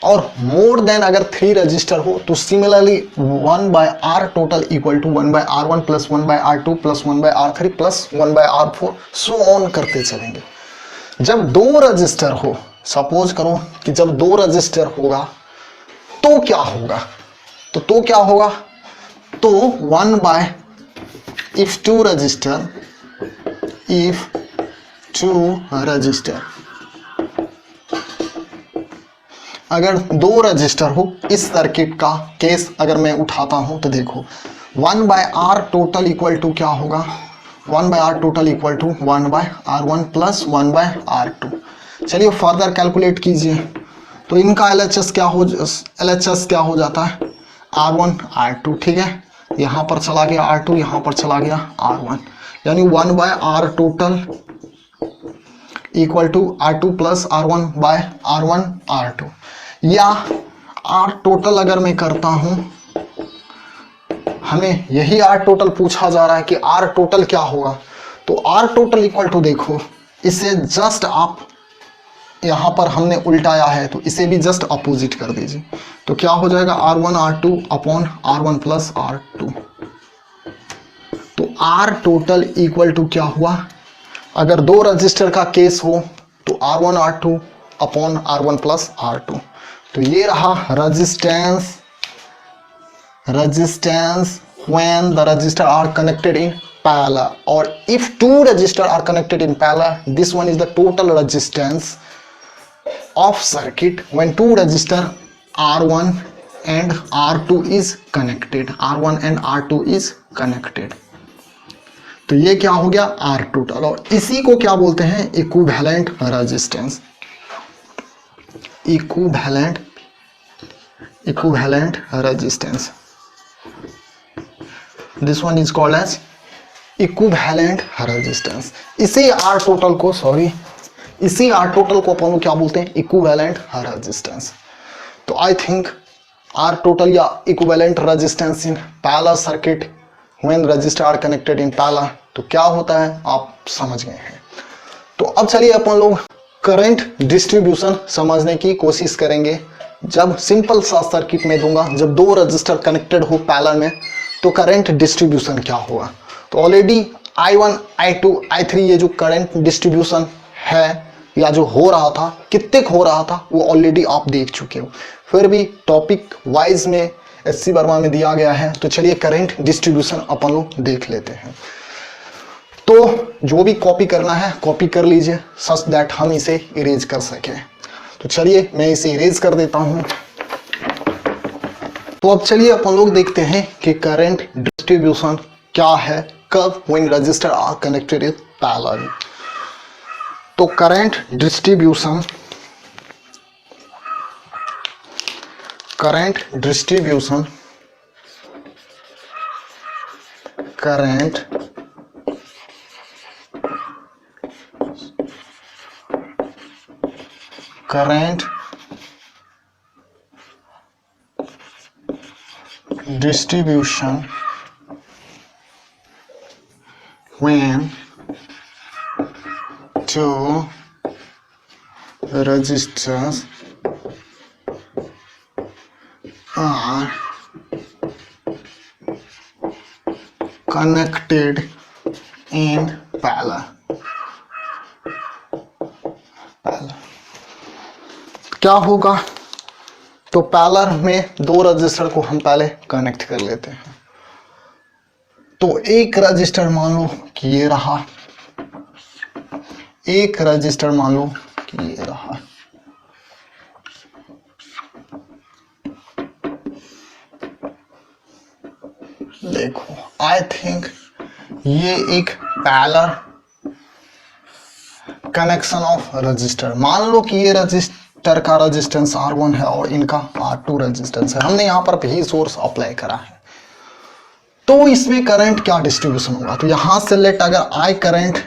और मोर देन अगर 3 रजिस्टर हो तो similarly 1 by R total equal to 1 by R1 plus 1 by R2 plus 1 by R3 plus 1 by R4 so on करते चलेंगे। जब 2 रजिस्टर हो, सपोज करो कि जब 2 रजिस्टर होगा तो क्या होगा, तो क्या होगा, तो 1 by if 2 resistor, if 2 resistor, अगर 2 रजिस्टर हो, इस सर्किट का केस अगर मैं उठाता हूं तो देखो 1 by R total equal to क्या होगा, 1 by R total equal to 1 by R1 plus 1 by R2। चलिए फर्दर कैलकुलेट कीजिए, तो इनका LHS क्या हो जाता है, R1 R2। ठीक है, यहाँ पर चला गया R2, यहाँ पर चला गया R1, यानी 1 by R total equal to R2 plus R1 by R1 R2, या R टोटल अगर मैं करता हूं, हमें यही R टोटल पूछा जा रहा है कि R टोटल क्या होगा, तो R टोटल इक्वल टू देखो, इसे जस्ट आप यहां पर हमने उल्टाया है तो इसे भी जस्ट अपोजिट कर दीजिए, तो क्या हो जाएगा R1 R2 upon R1 plus R2। तो R टोटल इक्वल टू क्या हुआ, अगर 2 रजिस्टर का केस हो तो R1 R2 upon R1 plus R2। तो ये रहा resistance when the resistor are connected in parallel, or if 2 resistors are connected in parallel, this one is the total resistance of circuit when 2 resistors R1 and R2 is connected, R1 and R2 is connected। तो ये क्या हो गया R total, और इसी को क्या बोलते हैं, equivalent resistance, equivalent resistance. This one is called as equivalent resistance. इसी R टोटल को अपन लोग क्या बोलते हैं, इक्विवेलेंट रेजिस्टेंस। तो आई थिंक R टोटल या equivalent resistance in parallel circuit when resistor are connected in parallel, तो क्या होता है आप समझ गए हैं। तो अब चलिए अपन लोग करंट डिस्ट्रीब्यूशन समझने की कोशिश करेंगे। जब सिंपल सा सर्किट में दूंगा, जब 2 रजिस्टर कनेक्टेड हो पैरेलल में, तो करंट डिस्ट्रीब्यूशन क्या होगा। तो ऑलरेडी I1 I2 I3 ये जो करंट डिस्ट्रीब्यूशन है या जो हो रहा था, कितने हो रहा था, वो ऑलरेडी आप देख चुके हो। फिर भी टॉपिक वाइज में SC वर्मा में दिया गया है, तो चलिए करंट डिस्ट्रीब्यूशन अपन लोग देख लेते हैं। तो जो भी कॉपी करना है कॉपी कर लीजिए, सच दैट हम इसे इरेज कर सके। तो चलिए मैं इसे इरेज कर देता हूं। तो अब चलिए अपन लोग देखते हैं कि करंट डिस्ट्रीब्यूशन क्या है कब when register are connected in parallel. तो current distribution current distribution when two resistors are connected in parallel। क्या होगा, तो पैरेलल में दो रजिस्टर को हम पहले कनेक्ट कर लेते हैं। तो एक रजिस्टर मान लो कि ये रहा, एक रजिस्टर मान लो कि ये रहा। देखो आई थिंक ये एक पैरेलल कनेक्शन ऑफ रजिस्टर। मान लो कि ये रजिस्टर का रेजिस्टेंस R1 है और इनका R2 रेजिस्टेंस है। हमने यहां पर भी सोर्स अप्लाई करा है। तो इसमें करंट क्या डिस्ट्रीब्यूशन होगा, तो यहां से लेट अगर I करंट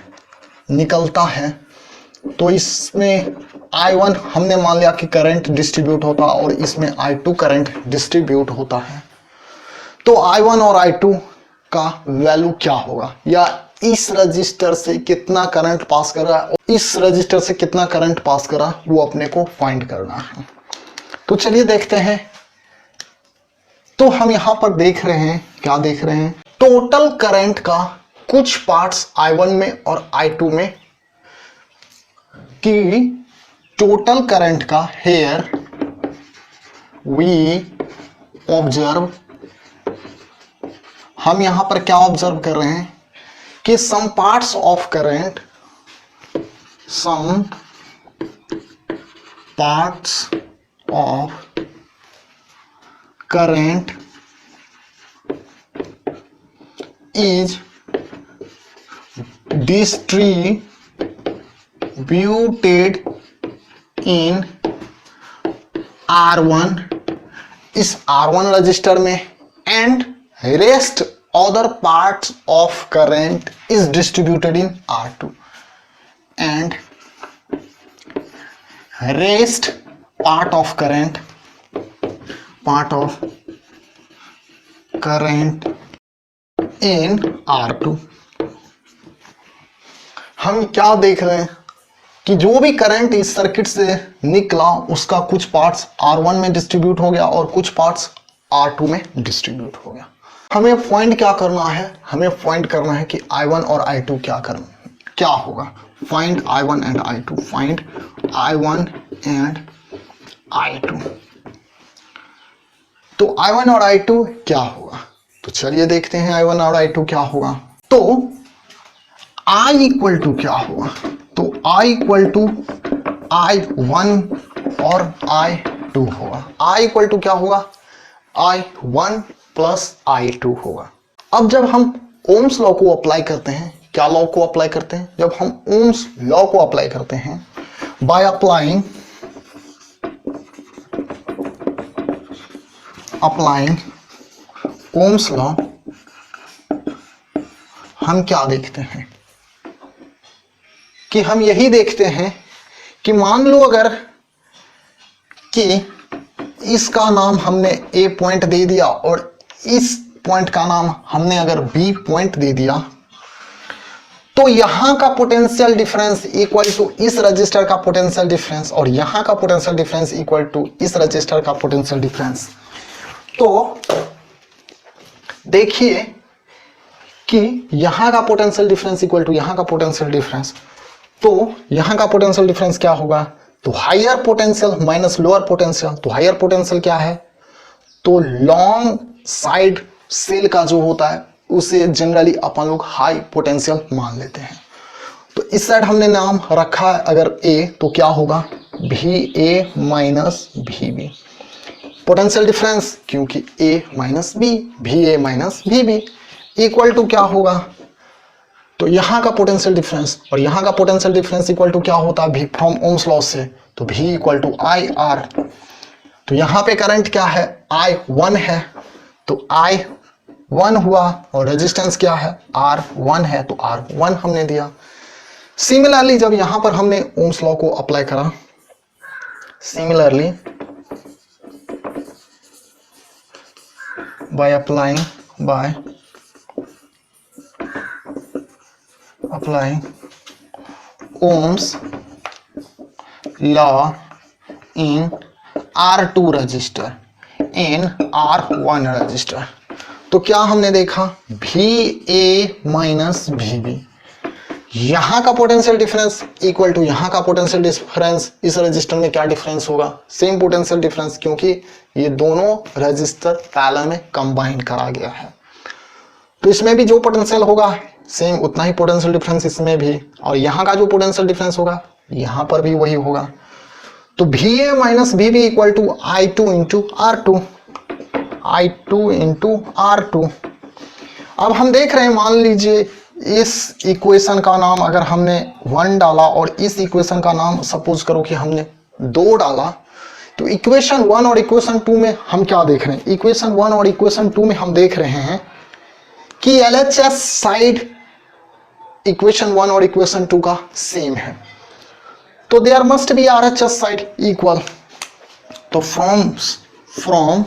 निकलता है तो इसमें I1 हमने मान लिया कि करंट डिस्ट्रीब्यूट होता और इसमें I2 करंट डिस्ट्रीब्यूट होता है। तो I1 और I2 का वैल्यू क्या होगा, या इस रजिस्टर से कितना करंट पास कर रहा है और इस रजिस्टर से कितना करंट पास कर रहा है, वो अपने को फाइंड करना है। तो चलिए देखते हैं। तो हम यहां पर देख रहे हैं, क्या देख रहे हैं, टोटल करंट का कुछ पार्ट्स I1 में और I2 में, कि टोटल करंट का हेयर वी ऑब्जर्व, हम यहां पर क्या ऑब्जर्व कर रहे हैं कि some parts of current, some parts of current is distributed in R1, इस R1 रजिस्टर में, and rest other parts of current is distributed in R2, and rest part of current in R2। हम क्या देख रहे हैं कि जो भी करंट इस सर्किट से निकला उसका कुछ पार्ट्स R1 में डिस्ट्रीब्यूट हो गया और कुछ पार्ट्स R2 में डिस्ट्रीब्यूट हो गया। हमें फाइंड क्या करना है, हमें फाइंड करना है कि I1 और I2 क्या होगा। Find I1 and I2, find I1 and I2। तो I1 और I2 क्या होगा, तो चलिए देखते हैं I1 और I2 क्या होगा। तो I इक्वल टू क्या होगा, तो I इक्वल टू I1 और I2 होगा। I इक्वल टू क्या होगा, I1 प्लस I2 होगा। अब जब हम ओम्स लॉ को अप्लाई करते हैं, क्या लॉ को अप्लाई करते हैं, जब हम ओम्स लॉ को अप्लाई करते हैं, बाय अप्लाइंग ओम्स लॉ, हम क्या देखते हैं कि हम यही देखते हैं कि मान लो अगर कि इसका नाम हमने A पॉइंट दे दिया और इस पॉइंट का नाम हमने अगर B पॉइंट दे दिया, तो यहां का पोटेंशियल डिफरेंस इक्वल टू इस रजिस्टर का पोटेंशियल डिफरेंस और यहां का पोटेंशियल डिफरेंस इक्वल टू इस रजिस्टर का पोटेंशियल डिफरेंस। तो देखिए कि यहां का पोटेंशियल डिफरेंस इक्वल टू यहां का पोटेंशियल डिफरेंस, तो यहां का पोटेंशियल डिफरेंस क्या होगा, तो higher potential minus lower potential. तो हायर पोटेंशियल क्या है, तो लॉन्ग साइड सेल का जो होता है उसे जनरली अपन लोग हाई पोटेंशियल मान लेते हैं। तो इस साइड हमने नाम रखा है अगर A, तो क्या होगा VA minus VB। Potential difference क्योंकि A minus B, VA minus VB, equal to क्या होगा, तो यहां का पोटेंशियल डिफरेंस और यहां का पोटेंशियल डिफरेंस इक्वल टू क्या होता है, फ्रॉम ओम्स लॉ से, तो V equal to I R. तो यहां पे करंट क्या है, I1 है, तो I1 हुआ और रेजिस्टेंस क्या है, R1 है, तो R1 हमने दिया। सिमिलरली जब यहां पर हमने ओम्स लॉ को अप्लाई करा, similarly by applying Ohm's law in R2 register, in R1 register, तो क्या हमने देखा, VA माइनस VB, यहां का पोटेंशियल डिफरेंस इक्वल टू यहां का पोटेंशियल डिफरेंस। इस रजिस्टर में क्या डिफरेंस होगा, सेम पोटेंशियल डिफरेंस, क्योंकि ये दोनों रजिस्टर पैरेलल में कंबाइन करा गया है। तो इसमें भी जो पोटेंशियल होगा सेम उतना ही पोटेंशियल डिफरेंस इसमें भी, और यहां का जो पोटेंशियल डिफरेंस होगा यहां पर भी वही होगा। तो VA minus VB equal to I2 into R2, I2 into R2। अब हम देख रहे हैं, मान लीजिए इस इक्वेशन का नाम अगर हमने 1 डाला और इस इक्वेशन का नाम सपोज करो कि हमने 2 डाला, तो इक्वेशन 1 और इक्वेशन 2 में हम क्या देख रहे हैं, इक्वेशन 1 और इक्वेशन 2 में हम देख रहे हैं कि LHS साइड इक्वेशन 1 और इक्वेशन 2 का सेम है, तो there must be RHS side equal. तो फ्रॉम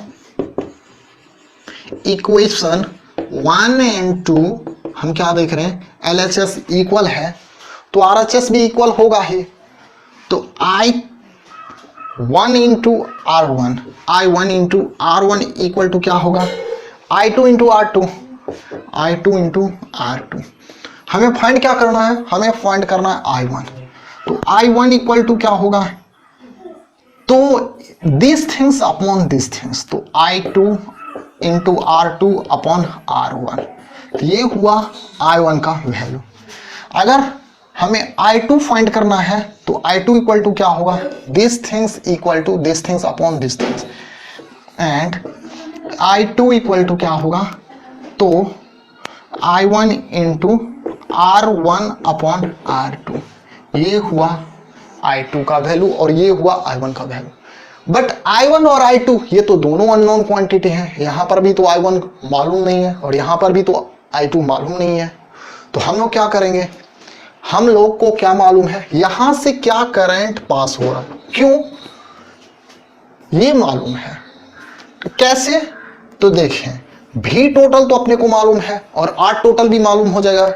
इक्वेशन 1 एंड 2 हम क्या देख रहे हैं, LHS इक्वल है, तो RHS भी इक्वल होगा ही। तो I1 into R1, I1 into R1 equal to क्या होगा, I2 into R2, I2 into R2। हमें फाइंड क्या करना है, हमें फाइंड करना है I1, तो I1 इक्वल टू क्या होगा, तो this things upon this things, तो I2 into R2 upon R1, तो ये हुआ I1 का वैल्यू। अगर हमें I2 फाइंड करना है तो I2 इक्वल टू क्या होगा, this things equal to this things upon this things, and I2 equal to क्या होगा, तो I1 into R1 upon R2, ये हुआ I2 का वैल्यू और ये हुआ I1 का वैल्यू। बट I1 और I2 ये तो दोनों अननोन क्वांटिटी हैं, यहां पर भी तो I1 मालूम नहीं है और यहां पर भी तो I2 मालूम नहीं है। तो हम लोग क्या करेंगे, हम लोग को क्या मालूम है, यहां से क्या करंट पास हो रहा है, क्यों, ये मालूम है। तो कैसे, तो देखें, V टोटल तो अपने को मालूम है और R टोटल भी मालूम हो जाएगा।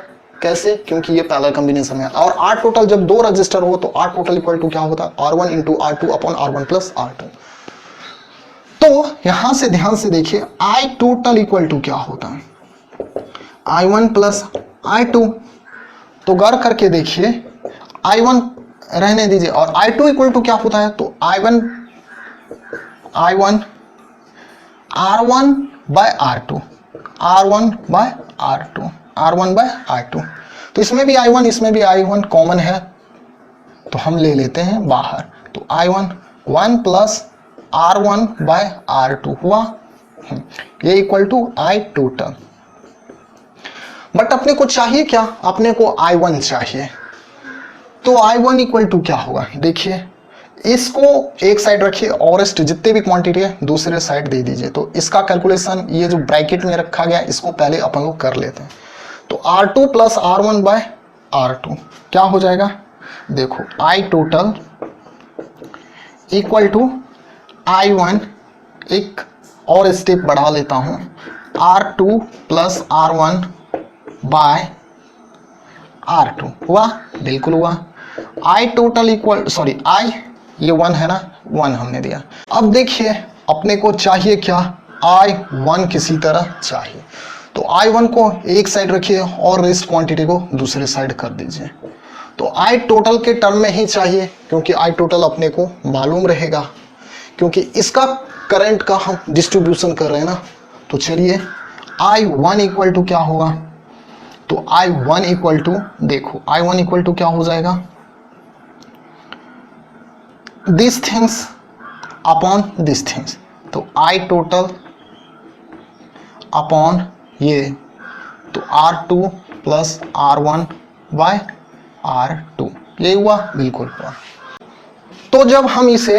कैसे, क्योंकि ये पैरेलल कॉम्बिनेशन है, और R टोटल जब 2 रजिस्टर हो तो R टोटल इक्वल टू क्या होता है, R1 into R2 upon R1 plus R2। तो यहां से ध्यान से देखिए, I टोटल इक्वल टू क्या होता है, I1 प्लस I2। तो गौर करके देखिए, I1 रहने दीजिए और I2 इक्वल टू क्या होता है, तो I1 R1 bye R2, R1 bye R2, R1 bye R2। तो इसमें भी I1 इसमें भी I1 कॉमन है, तो हम ले लेते हैं बाहर, तो I1 1 plus R1 bye R2 हुआ, ये equal to I total. But अपने को चाहिए क्या, अपने को I1 चाहिए, तो I1 इक्वल टू क्या होगा, देखिए इसको एक साइड रखिए और रेस्ट जितने भी क्वांटिटी है दूसरे साइड दे दीजिए। तो इसका कैलकुलेशन ये जो ब्रैकेट में रखा गया इसको पहले अपन लोग कर लेते हैं। तो R2 plus R1 bye R2 क्या हो जाएगा, देखो I total equal to I1, एक और स्टेप बढ़ा लेता हूं, R2 plus R1 bye R2 हुआ, बिल्कुल हुआ। I total equal, sorry I ये 1 है ना, 1 हमने दिया। अब देखिए अपने को चाहिए क्या, I1 किसी तरह चाहिए, तो I1 को एक साइड रखिए और रेस्ट क्वांटिटी को दूसरे साइड कर दीजिए। तो I टोटल के टर्म में ही चाहिए, क्योंकि I टोटल अपने को मालूम रहेगा, क्योंकि इसका करंट का हम डिस्ट्रीब्यूशन कर रहे हैं ना। तो चलिए I1 इक्वल टू क्या होगा, तो I1 इक्वल टू, देखो I1 इक्वल टू क्या हो जाएगा, this things upon this things, तो I टोटल अपॉन ये तो R2 plus R1 bye R2, ये हुआ, बिल्कुल हुआ। तो जब हम इसे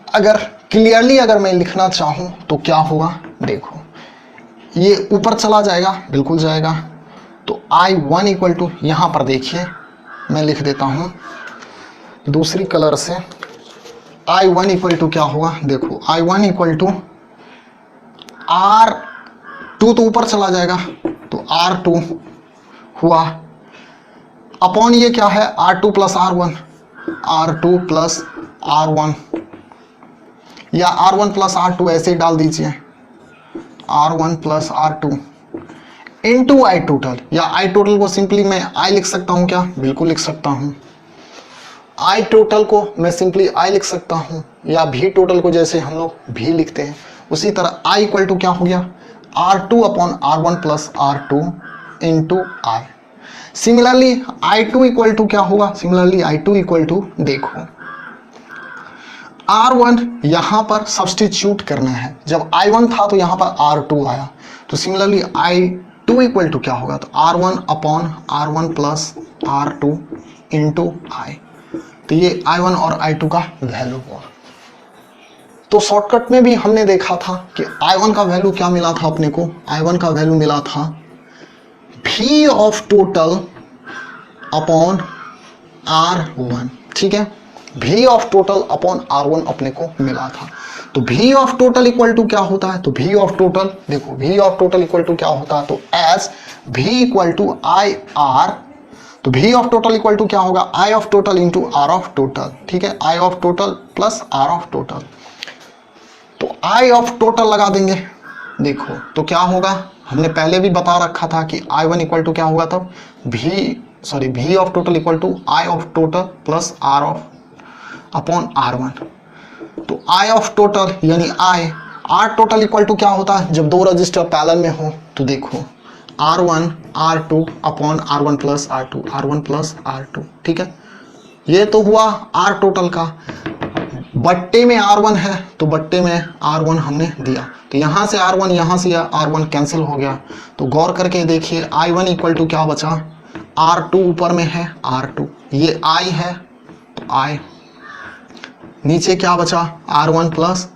अगर क्लियरली अगर मैं लिखना चाहूं तो क्या होगा, देखो ये ऊपर चला जाएगा, बिल्कुल जाएगा। तो I1 इक्वल टू, यहां पर देखिए मैं लिख देता हूं दूसरी कलर से, I1 इक्वल टू क्या होगा, देखो I1 इक्वल टू R2 तो ऊपर चला जाएगा, तो R2 हुआ अपॉन ये क्या है R2 plus R1, R2 plus R1 या R1 प्लस R2 ऐसे ही डाल दीजिए, R1 प्लस R2 इंटू आई टोटल, या आई टोटल को सिंपली मैं I लिख सकता हूं क्या, बिल्कुल लिख सकता हूं। आई टोटल को मैं सिंपली I लिख सकता हूं, या भी टोटल को जैसे हम लोग भी लिखते हैं उसी तरह I इक्वल टू क्या हो गया, R2 upon R1 plus R2 into I। Similarly I2 equal to क्या होगा, सिमिलरली I2 इक्वल टू, देखो R1 यहां पर सब्सटीट्यूट करना है, जब I1 था तो यहां पर R2 आया, तो सिमिलरली I2 इक्वल टू क्या होगा, तो R1 upon R1 plus R2 into I। तो ये I1 और I2 का वैल्यू हुआ। तो शॉर्टकट में भी हमने देखा था कि I1 का वैल्यू क्या मिला था अपने को, I1 का वैल्यू मिला था V of total upon R1, ठीक है, V of total upon R1 अपने को मिला था। तो V of total equal to क्या होता है, तो V ऑफ टोटल, देखो V of total equal to क्या होता है, तो as V equal to I R, तो V of total equal to क्या होगा, I of total into R of total, ठीक है, I of total plus R of total. तो I ऑफ टोटल लगा देंगे, देखो तो क्या होगा, हमने पहले भी बता रखा था कि I1 इक्वल टू क्या होगा, तब V of total equal to I of total plus R of upon R1। तो I ऑफ टोटल यानी R टोटल इक्वल टू क्या होता है, जब दो रजिस्टर पैरेलल में हो, तो देखो R1 R2 upon R1 plus R2, R1 plus R2, ठीक है, ये तो हुआ R टोटल का। बट्टे में R1 है तो बट्टे में R1 हमने दिया, तो यहाँ से R1 यहाँ से R1 कैंसिल हो गया। तो गौर करके देखिए I1 इक्वल टू क्या बचा, R2 ऊपर में है R2, ये I है तो I, नीचे क्या बचा R1 plus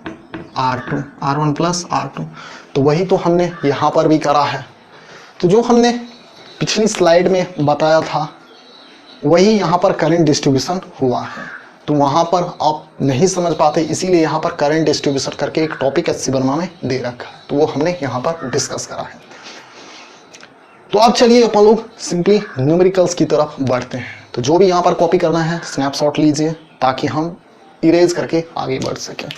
R2, R1 plus R2। तो वही तो हमने यहाँ पर भी करा है। तो जो हमने पिछली स्लाइड में बताया था वही यहाँ पर करंट डिस्ट्रीब्यूशन हुआ है। तो वहाँ पर आप नहीं समझ पाते, इसीलिए यहाँ पर करंट डिस्ट्रीब्यूशन करके एक टॉपिक एचसी वर्मा में दे रखा है, तो वो हमने यहाँ पर डिस्कस करा है। तो अब चलिए अपन लोग सिंपली न्यूमेरिकल्स की तरफ बढ़ते हैं। तो जो भी यहाँ पर कॉपी करना है स्नैपशॉट लीजिए ताकि हम इरेज करके आगे बढ़ सकें।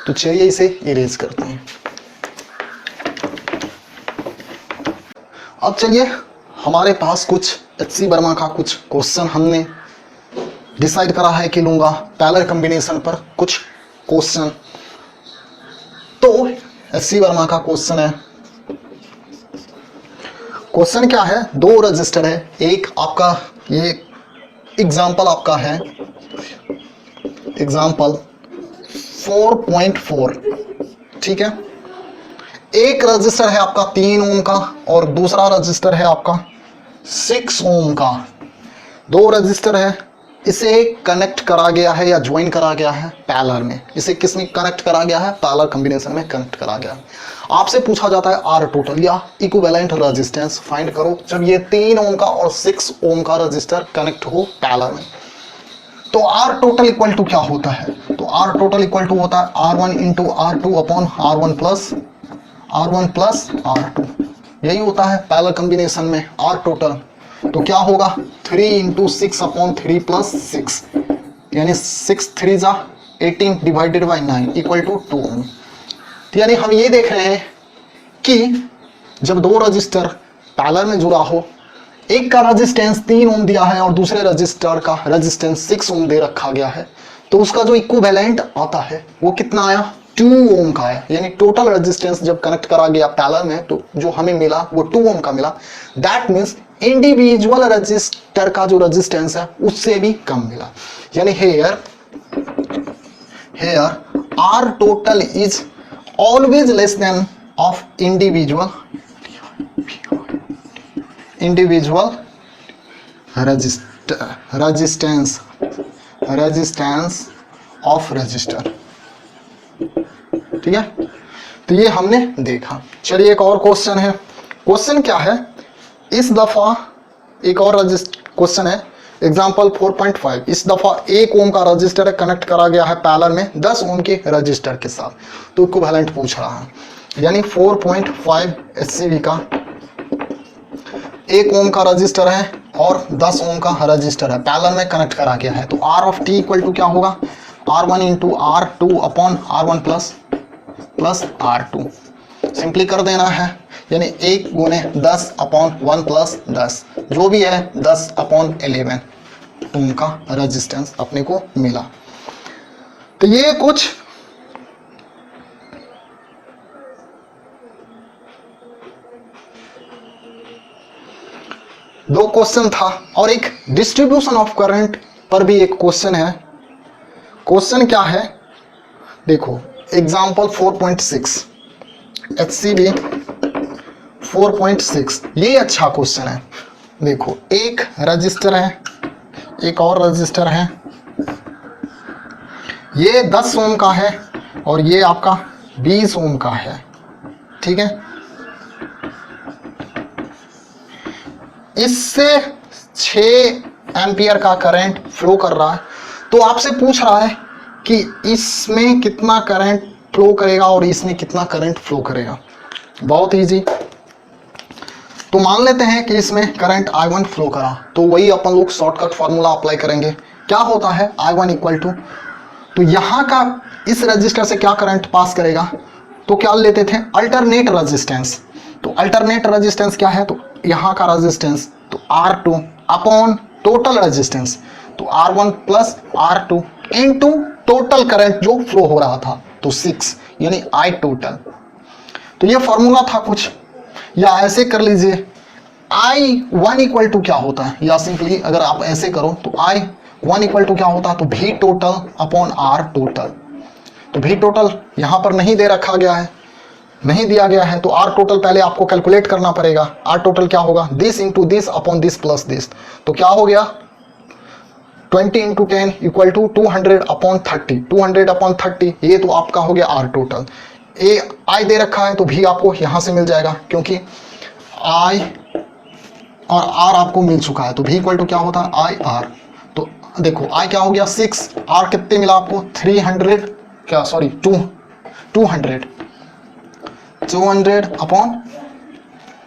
तो चलिए इसे इरेज करते हैं। अब चलिए हमारे पास कुछ एचसी वर्मा का कुछ क्वेश्चन हमने डिसाइड करा है कि लूंगा पैरेलल कॉम्बिनेशन पर कुछ क्वेश्चन। तो एचसी वर्मा का क्वेश्चन है, क्वेश्चन क्या है, दो रजिस्टर है, एक आपका ये एग्जाम्पल आपका है एग्जाम्पल 4.4, ठीक है, एक रजिस्टर है आपका 3 ओम का और दूसरा रजिस्टर है आपका 6 ओम का। दो रजिस्टर है, इसे कनेक्ट करा गया है या ज्वाइन करा गया है पैरेलल में। इसे किस में कनेक्ट करा गया है, पैरेलल कॉम्बिनेशन में कनेक्ट करा गया है। आपसे पूछा जाता है आर टोटल या इक्विवेलेंट रेजिस्टेंस फाइंड करो जब ये 3 ओम का और 6 ओम का रजिस्टर कनेक्ट हो पैरेलल में। तो आर टोटल इक्वल टू क्या होता है, तो आर टोटल इक्वल टू होता है R1 into R2 upon R1 plus R2। यही होता है पैरेलल कॉम्बिनेशन में आर टोटल। तो क्या होगा 3 इंटू 6 अपॉन 3 प्लस 6, यानी 6 3 जा 18 डिवाइडेड बाई 9 इक्वल टू 2 ओम। यानी हम ये देख रहे हैं कि जब दो रजिस्टर पैरेलल में जुड़ा हो, एक का रेजिस्टेंस 3 ओम दिया है और दूसरे रजिस्टर का रेजिस्टेंस 6 ओम दे रखा गया है, तो उसका जो इक्विवेलेंट आता है वो कितना आया, 2 ओम का है। यानी टोटल रेजिस्टेंस जब कनेक्ट करा गया पैरेलल में तो जो हमें मिला वो 2 ओम का मिला। दैट मीन्स इंडिविजुअल रजिस्टर का जो रेजिस्टेंस है उससे भी कम मिला। यानी here R total is always less than of individual individual resistance of resistor. ठीक है, तो ये हमने देखा। चलिए एक और क्वेश्चन है। क्वेश्चन क्या है, इस दफा एक और क्वेश्चन है एग्जाम्पल 4.5। इस दफा 1 ओम का रजिस्टर कनेक्ट करा गया है पैरेलल में 10 ओम के रजिस्टर के साथ, तो इक्विवेलेंट पूछ रहा है। यानी 4.5 एचसीवी का 1 ओम का रजिस्टर है और 10 ओम का रजिस्टर है, पैरेलल में कनेक्ट करा गया है। तो R of T equal to क्या होगा, R1 into R2 upon R1 plus R2। Simply कर देना है, यानी 1 गुने 10 अपॉन 1 प्लस 10, जो भी है 10 अपॉन 11 ओम का रेजिस्टेंस अपने को मिला। तो ये कुछ दो क्वेश्चन था, और एक डिस्ट्रीब्यूशन ऑफ करंट पर भी एक क्वेश्चन है। क्वेश्चन क्या है, देखो एग्जाम्पल 4.6 HCB 4.6, ये अच्छा क्वेश्चन है। देखो एक रजिस्टर है, एक और रजिस्टर है, ये 10 ओम का है और ये आपका 20 ओम का है। ठीक है, इससे 6 एम्पियर का करंट फ्लो कर रहा है। तो आपसे पूछ रहा है कि इसमें कितना करंट फ्लो करेगा और इसमें कितना करंट फ्लो करेगा। बहुत इजी, तो मान लेते हैं कि इसमें करंट I1 फ्लो करा, तो वही अपन लोग शॉर्टकट फार्मूला अप्लाई करेंगे। क्या होता है I1 इक्वल टू, तो यहाँ का इस रजिस्टर से क्या करंट पास करेगा, तो क्या लेते थे अल्टरनेट रेजिस्टेंस। तो अल्टरनेट रेजिस्टेंस क्या है, तो यहाँ का रेजिस्टेंस तो R2 अपॉन टोटल रेजिस्टेंस, तो R1 plus R2 into total current जो फ्लो हो रहा था, तो 6 यानी I टोटल। तो ये फॉर्मूला था कुछ, या ऐसे कर लीजिए I1 इक्वल टू क्या होता है, या सिंपली अगर आप ऐसे करो तो I1 इक्वल टू क्या होता है, तो V total upon R total. तो V टोटल यहाँ पर नहीं दे रखा गया है, नहीं दिया गया है, तो R टोटल पहले आपको कैलकुलेट करना पड़ेगा। R टोटल क्या होगा, this into this upon this plus this, तो क्या हो गया 20 into 10 equal to 200 upon 30, 200 upon 30, ये तो आपका हो गया R टोटल। I दे रखा है तो V आपको यहाँ से मिल जाएगा, क्योंकि I और R आपको मिल चुका है, तो V इक्वल टू क्या होता है IR। तो देखो I क्या हो गया 6, R कितने मिला आपको 300, क्या सॉरी 200 अपॉन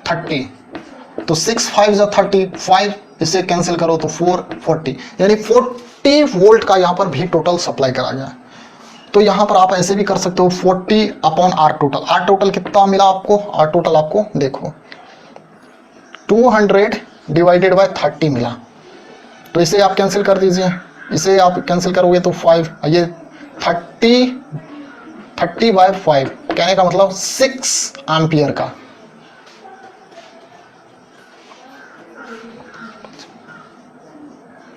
30, तो 6 5 जा 30, 5 इसे कैंसिल करो तो 440, यानी 40 वोल्ट का यहाँ पर भी टोटल सप्लाई करा गया। तो यहाँ पर आप ऐसे भी कर सकते हो 40 upon R total. R total कितना मिला आपको, R टोटल आपको देखो 200 डिवाइडेड बाय 30 मिला, तो इसे आप कैंसिल कर दीजिए, इसे आप कैंसिल करोगे तो 5, ये 30 बाय 5, कहने का मतलब 6 एम्पियर का।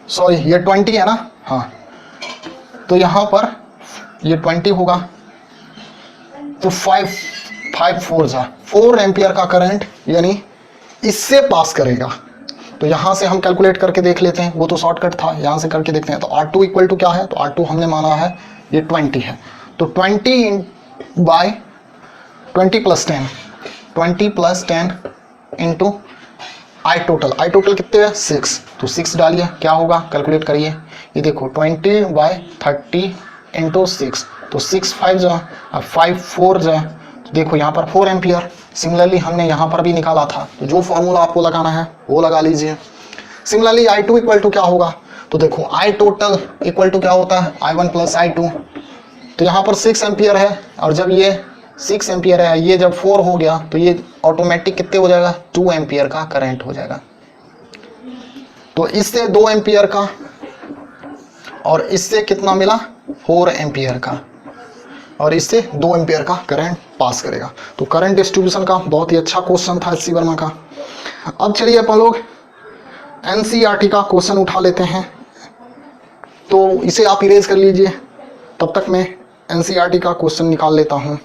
सॉरी ये 20 है ना, हाँ, तो यहाँ पर ये 20 होगा, तो 5 4 जा 4 एम्पियर का करंट यानी इससे पास करेगा। तो यहाँ से हम कैलकुलेट करके देख लेते हैं, वो तो शॉर्टकट था, यहाँ से करके देखते हैं। तो R2 इक्वल टू क्या है, तो R2 हमने माना है ये 20 है, तो 20 by 20 plus 10 into I total कितने है 6, तो 6 डालिए, क्या होगा कैलकुलेट करिए, ये देखो 20 बाय 30 इंटू 6, तो 6 5 जा, अब 5 4 जा, तो देखो यहाँ पर 4 एम्पियर। सिमिलरली हमने यहाँ पर भी निकाला था, तो जो फॉर्मूला आपको लगाना है वो लगा लीजिए। सिमिलरली I2 इक्वल टू क्या होगा, तो देखो I टोटल इक्वल टू क्या होता है I1 प्लस I2, तो यहाँ पर 6 एम्पियर है, और जब ये 6 एम्पियर है, ये जब 4 हो गया तो ये ऑटोमेटिक कितने हो जाएगा 2 एम्पियर का करंट हो जाएगा। तो इससे 2 एम्पियर का और इससे कितना मिला 4 एम्पियर का, और इससे 2 एम्पियर का करंट पास करेगा। तो करंट डिस्ट्रीब्यूशन का बहुत ही अच्छा क्वेश्चन था एचसी वर्मा का। अब चलिए अपन लोग एनसीईआरटी का क्वेश्चन उठा लेते हैं, तो इसे आप इरेज कर लीजिए, तब तक मैं एनसीईआरटी का क्वेश्चन निकाल लेता हूं।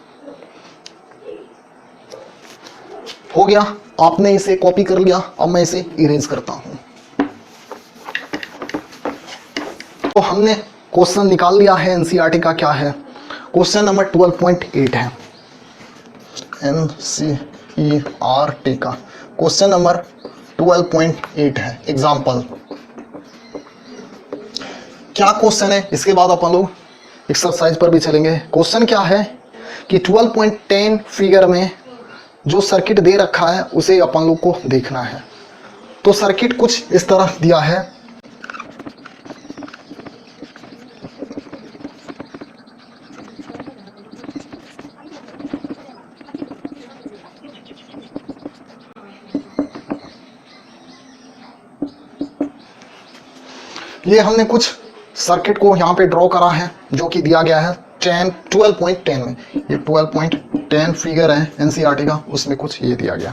हो गया, आपने इसे कॉपी कर लिया। अब मैं इसे इरेज करता हूं। तो हमने क्वेश्चन निकाल लिया है एनसीईआरटी का। क्या है? क्वेश्चन नंबर 12.8 है एनसीईआरटी का। क्वेश्चन नंबर 12.8 है। एग्जाम्पल क्या क्वेश्चन है, इसके बाद अपन लोग एक्सरसाइज पर भी चलेंगे। क्वेश्चन क्या है कि 12.10 फिगर में जो सर्किट दे रखा है उसे अपन लोग को देखना है। तो सर्किट कुछ इस तरह दिया है। ये हमने कुछ सर्किट को यहाँ पे ड्रॉ करा है जो कि दिया गया है 12.10 में। ये 12.10 फिगर है एनसीईआरटी का, उसमें कुछ ये दिया गया।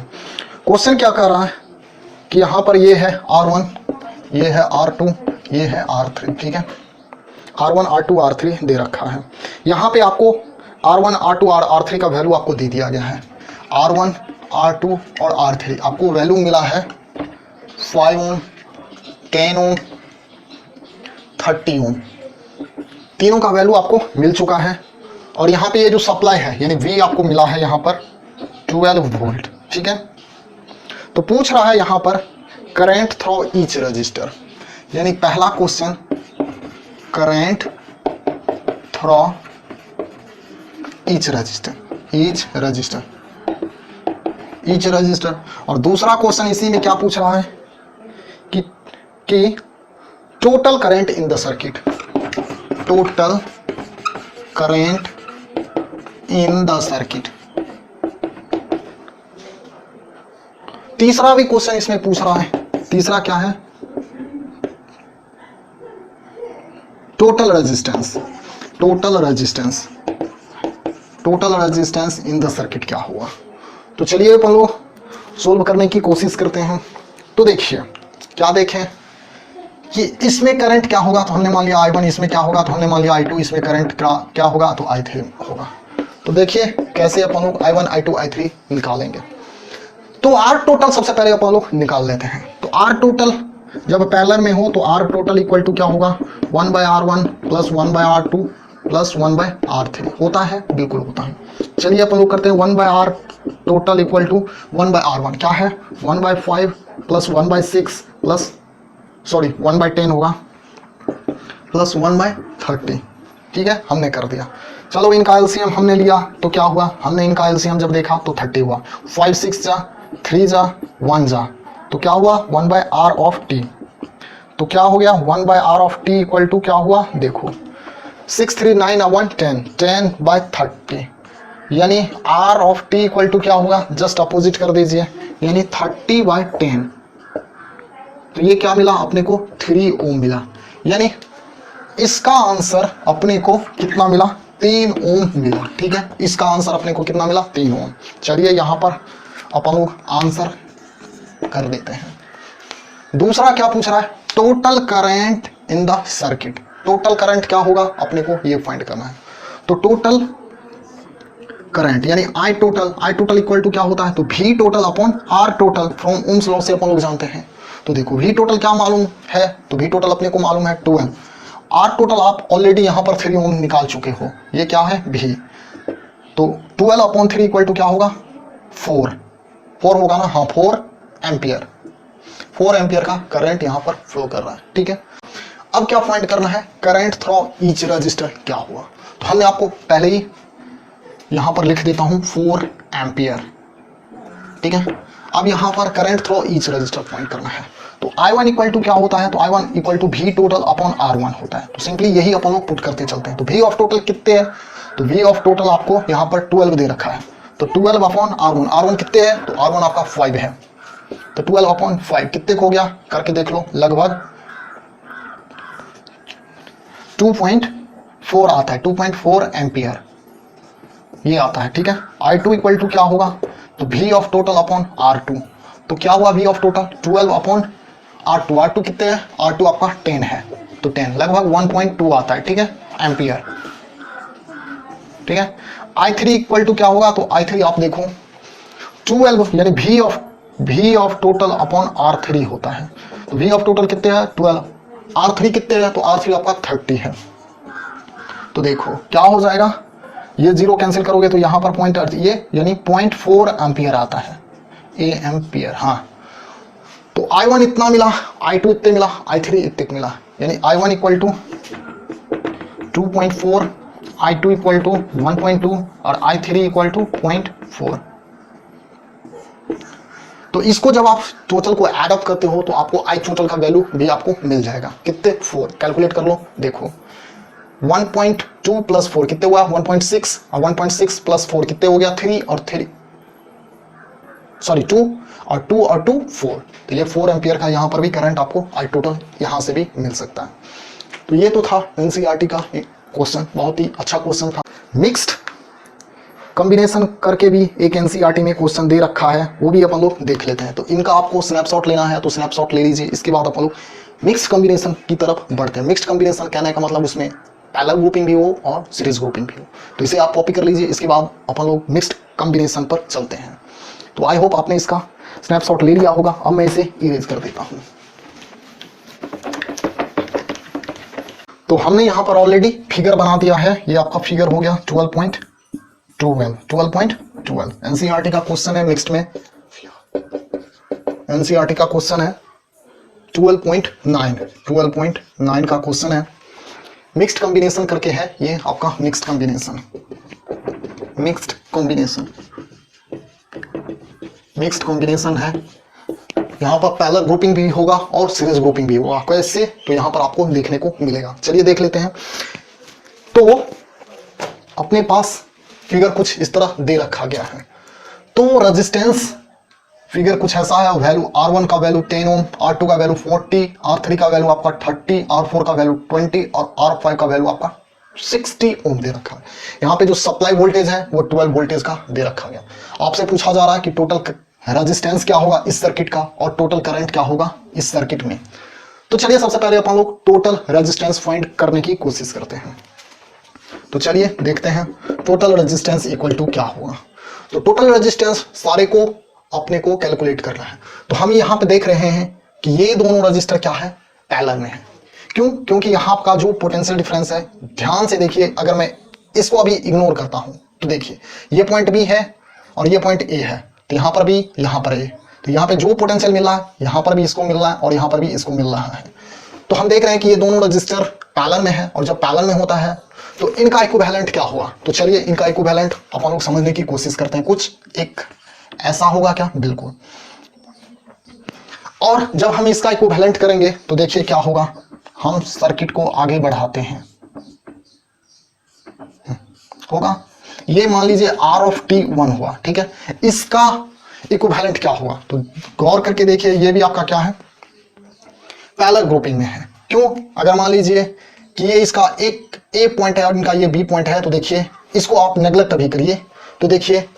क्वेश्चन क्या कर रहा है कि यहाँ पर ये है R1, ये है R2, ये है R3, ठीक है। R1, R2, R3 दे रखा है। यहाँ पे आपको R1, R2 और R3 का वैल्यू आपको दे दिया गया है। R1, R2 और R3 आपको वैल्यू मिला है 5 ओम, 10 ओम, 30 ओम। तीनों का वैल्यू आपको मिल चुका है। और यहाँ पे ये जो सप्लाई है यानी V आपको मिला है यहाँ पर 12 वोल्ट, ठीक है। तो पूछ रहा है यहाँ पर करंट थ्रू ईच रजिस्टर, यानी पहला question current through each resistor. और दूसरा क्वेश्चन इसी में क्या पूछ रहा है कि total current in the circuit, total current in the circuit. तीसरा भी क्वेश्चन इसमें पूछ रहा है। तीसरा क्या है? Total resistance in the circuit क्या हुआ। तो चलिए अपन लोग सोल्व करने की कोशिश करते हैं। तो देखिए क्या देखें कि इसमें करंट क्या होगा, तो हमने मान लिया I1, इसमें क्या होगा तो हमने मान लिया I2, इसमें करंट क्या होगा तो I3 होगा। तो देखिए कैसे अपन लोग I1, I2, I3 निकालेंगे। तो R टोटल सबसे पहले अपन लोग निकाल लेते हैं। तो R टोटल जब पैरेलल में हो तो R टोटल इक्वल टू क्या होगा 1/R1 plus 1/R2 plus 1/R3 होता है, बिल्कुल होता है। चलिए अपन लोग करते हैं 1/R total equal to 1/R1 क्या है 1/5 प्लस 1/6 प्लस 1/10 होगा प्लस 1/30, ठीक है। हमने कर दिया। चलो इनका एलसीएम हमने लिया तो क्या हुआ, हमने इनका एलसीएम जब देखा तो 30 हुआ। 5 6 जा 3 जा 1 जा तो क्या हुआ 1/R ऑफ टी। तो क्या हो गया 1/R of T equal to क्या हुआ देखो 6 3 9 1 10 10/30, यानी R of T equal to क्या होगा, जस्ट अपोजिट कर दीजिए, यानी 30/10। तो ये क्या मिला अपने को 3 ओम मिला, यानी इसका आंसर अपने को कितना मिला 3 ओम मिला, ठीक है। इसका आंसर अपने को कितना मिला 3 ओम। चलिए यहाँ पर अपन लोग आंसर कर देते हैं। दूसरा क्या पूछ रहा है total current in the circuit. Total current क्या होगा अपने को ये फाइंड करना है। तो टोटल करंट यानी I टोटल इक्वल टू क्या होता है तो V total upon R total from ohms law से अपन लोग जानते हैं। तो देखो V टोटल क्या मालूम है, तो V टोटल अपने को मालूम है 12। R टोटल आप ऑलरेडी यहाँ पर 3 ओम निकाल चुके हो, ये क्या है V। तो 12/3 इक्वल टू क्या होगा 4 होगा ना, हाँ 4 एम्पियर। 4 एम्पियर का करंट यहाँ पर फ्लो कर रहा है, ठीक है। अब क्या फाइंड करना है करंट थ्रू ईच रजिस्टर क्या हुआ। तो हमने आपको पहले ही यहाँ पर लिख देता हूँ 4 एम्पियर, ठीक है। अब यहाँ पर current through each resistor find करना है। तो I1 इक्वल टू क्या होता है तो I1 equal to V total upon R1 होता है। तो सिंपली यही अपन लोग पुट करते चलते हैं। तो V ऑफ टोटल कितने है, तो V ऑफ टोटल आपको यहाँ पर 12 दे रखा है। तो 12 अपॉन R1, R1 कितने है तो R1 आपका 5 है। तो 12/5 कितने को हो गया करके देख लो, लगभग 2.4 आता है, 2.4 एम्पियर ये आता है, ठीक है। I2 इक्वल टू क्या होगा तो V of total upon R2। तो क्या हुआ V of total 12/R2। R2 कितने है R2 आपका 10 है, तो 10 लगभग 1.2 आता है, ठीक है एम्पियर, ठीक है। I3 इक्वल टू क्या होगा तो I3 आप देखो 12 यानी V of total upon R3 होता है। तो V ऑफ टोटल कितने है 12, R3 कितने है तो R3 आपका 30 है। तो देखो क्या हो जाएगा, ये जीरो कैंसिल करोगे तो यहाँ पर पॉइंट ये यानी 0.4 एम्पियर आता है, ए एम्पियर। हाँ तो I1 इतना मिला, I2 इतने मिला, I3 इतने मिला, यानी I1 equal to 2.4, I2 equal to 1.2 और I3 इक्वल टू 0.4। तो इसको जब आप टोटल को ऐड अप करते हो तो आपको I टोटल का वैल्यू भी आपको मिल जाएगा। कितने 4, कैलकुलेट कर लो। देखो 1.2 प्लस 4 कितने हुआ 1.6 और 1.6 प्लस 4 कितने हो गया 3 और 3 सॉरी 2 और 2 और 2 4। तो ये 4 एम्पियर का यहाँ पर भी करंट आपको आई टोटल यहाँ से भी मिल सकता है। तो ये तो था एनसीईआरटी का एक क्वेश्चन, बहुत ही अच्छा क्वेश्चन था। मिक्स्ड कॉम्बिनेशन करके भी एक एनसीईआरटी में क्वेश्चन दे रखा है, वो भी अपन लोग देख लेते हैं। तो इनका आपको स्नैपशॉट लेना है तो स्नैपशॉट ले लीजिए। इसके बाद अपन लोग मिक्स्ड कॉम्बिनेशन की तरफ बढ़ते हैं। मिक्स्ड कॉम्बिनेशन कहने का मतलब उसमें पैरेलल ग्रुपिंग भी हो और सीरीज ग्रुपिंग भी हो। तो इसे आप कॉपी कर लीजिए। इसके बाद अपन लोग मिक्स्ड कॉम्बिनेशन पर चलते हैं। तो आई होप आपने इसका स्नैपशॉट ले लिया होगा। अब मैं इसे इरेज कर देता हूं। तो हमने यहां पर ऑलरेडी फिगर बना दिया है। ये आपका फिगर हो गया 12.12 एनसीईआरटी का क्वेश्चन है। मिक्स्ड में एनसीईआरटी का क्वेश्चन है 12.9 का क्वेश्चन है। मिक्स्ड कॉम्बिनेशन करके है ये आपका मिक्स्ड कॉम्बिनेशन है। यहाँ पर पैरेलल ग्रुपिंग भी होगा और सीरीज ग्रुपिंग भी होगा। कैसे तो यहाँ पर आपको देखने को मिलेगा। चलिए देख लेते हैं। तो अपने पास फिगर कुछ इस तरह दे रखा गया है। तो रेजिस्टेंस फिगर कुछ ऐसा है। वैल्यू R1 का वैल्यू 10 ओम, R2 का वैल्यू 40, R3 का वैल्यू आपका 30, R4 का वैल्यू 20 और R5 का वैल्यू आपका 60 ओम दे रखा है। यहाँ पे जो सप्लाई वोल्टेज है वो 12 वोल्टेज का दे रखा गया। आपसे पूछा जा रहा है कि टोटल रेजिस्टेंस क्या होगा इस सर्किट का और टोटल करंट क्या होगा इस सर्किट में। तो चलिए सबसे पहले अपन लोग टोटल रेजिस्टेंस फाइंड करने की कोशिश करते हैं। तो चलिए देखते हैं टोटल रेजिस्टेंस इक्वल टू क्या होगा। तो टोटल रेजिस्टेंस सारे को अपने को कैलकुलेट करना है। तो हम यहाँ पे देख रहे हैं कि ये दोनों रजिस्टर क्या है पैरेलल में है। क्यों? क्योंकि यहाँ का जो पोटेंशियल डिफरेंस है, ध्यान से देखिए, अगर मैं इसको अभी इग्नोर करता हूं तो देखिए ये पॉइंट बी है और ये पॉइंट ए है। तो यहाँ पर भी यहाँ पर ए, तो यहाँ पे जो पोटेंशियल मिल रहा है यहाँ पर भी इसको मिल रहा है और यहाँ पर भी इसको मिल रहा है। तो हम देख रहे हैं कि ये दोनों रजिस्टर पैरेलल में है और जब पैरेलल में होता है तो इनका इक्विवेलेंट क्या होगा। तो चलिए इनका इक्विवेलेंट अपन लोग समझने की कोशिश करते हैं। कुछ एक ऐसा होगा क्या, बिल्कुल। और जब हम इसका इक्विवेलेंट करेंगे तो देखिए क्या होगा। हम सर्किट को आगे बढ़ाते हैं, होगा ये मान लीजिए R ऑफ T 1 हुआ, ठीक है। इसका इक्विवेलेंट क्या होगा तो गौर करके देखिए, ये भी आपका क्या है पैरेलल ग्रुपिंग में है। क्यों? अगर मान लीजिए कि ये इसका एक A पॉइंट है और इनका ये B पॉइंट है, तो देखिए इसको आप नेग्लेक्ट अभी करिए। तो देखिए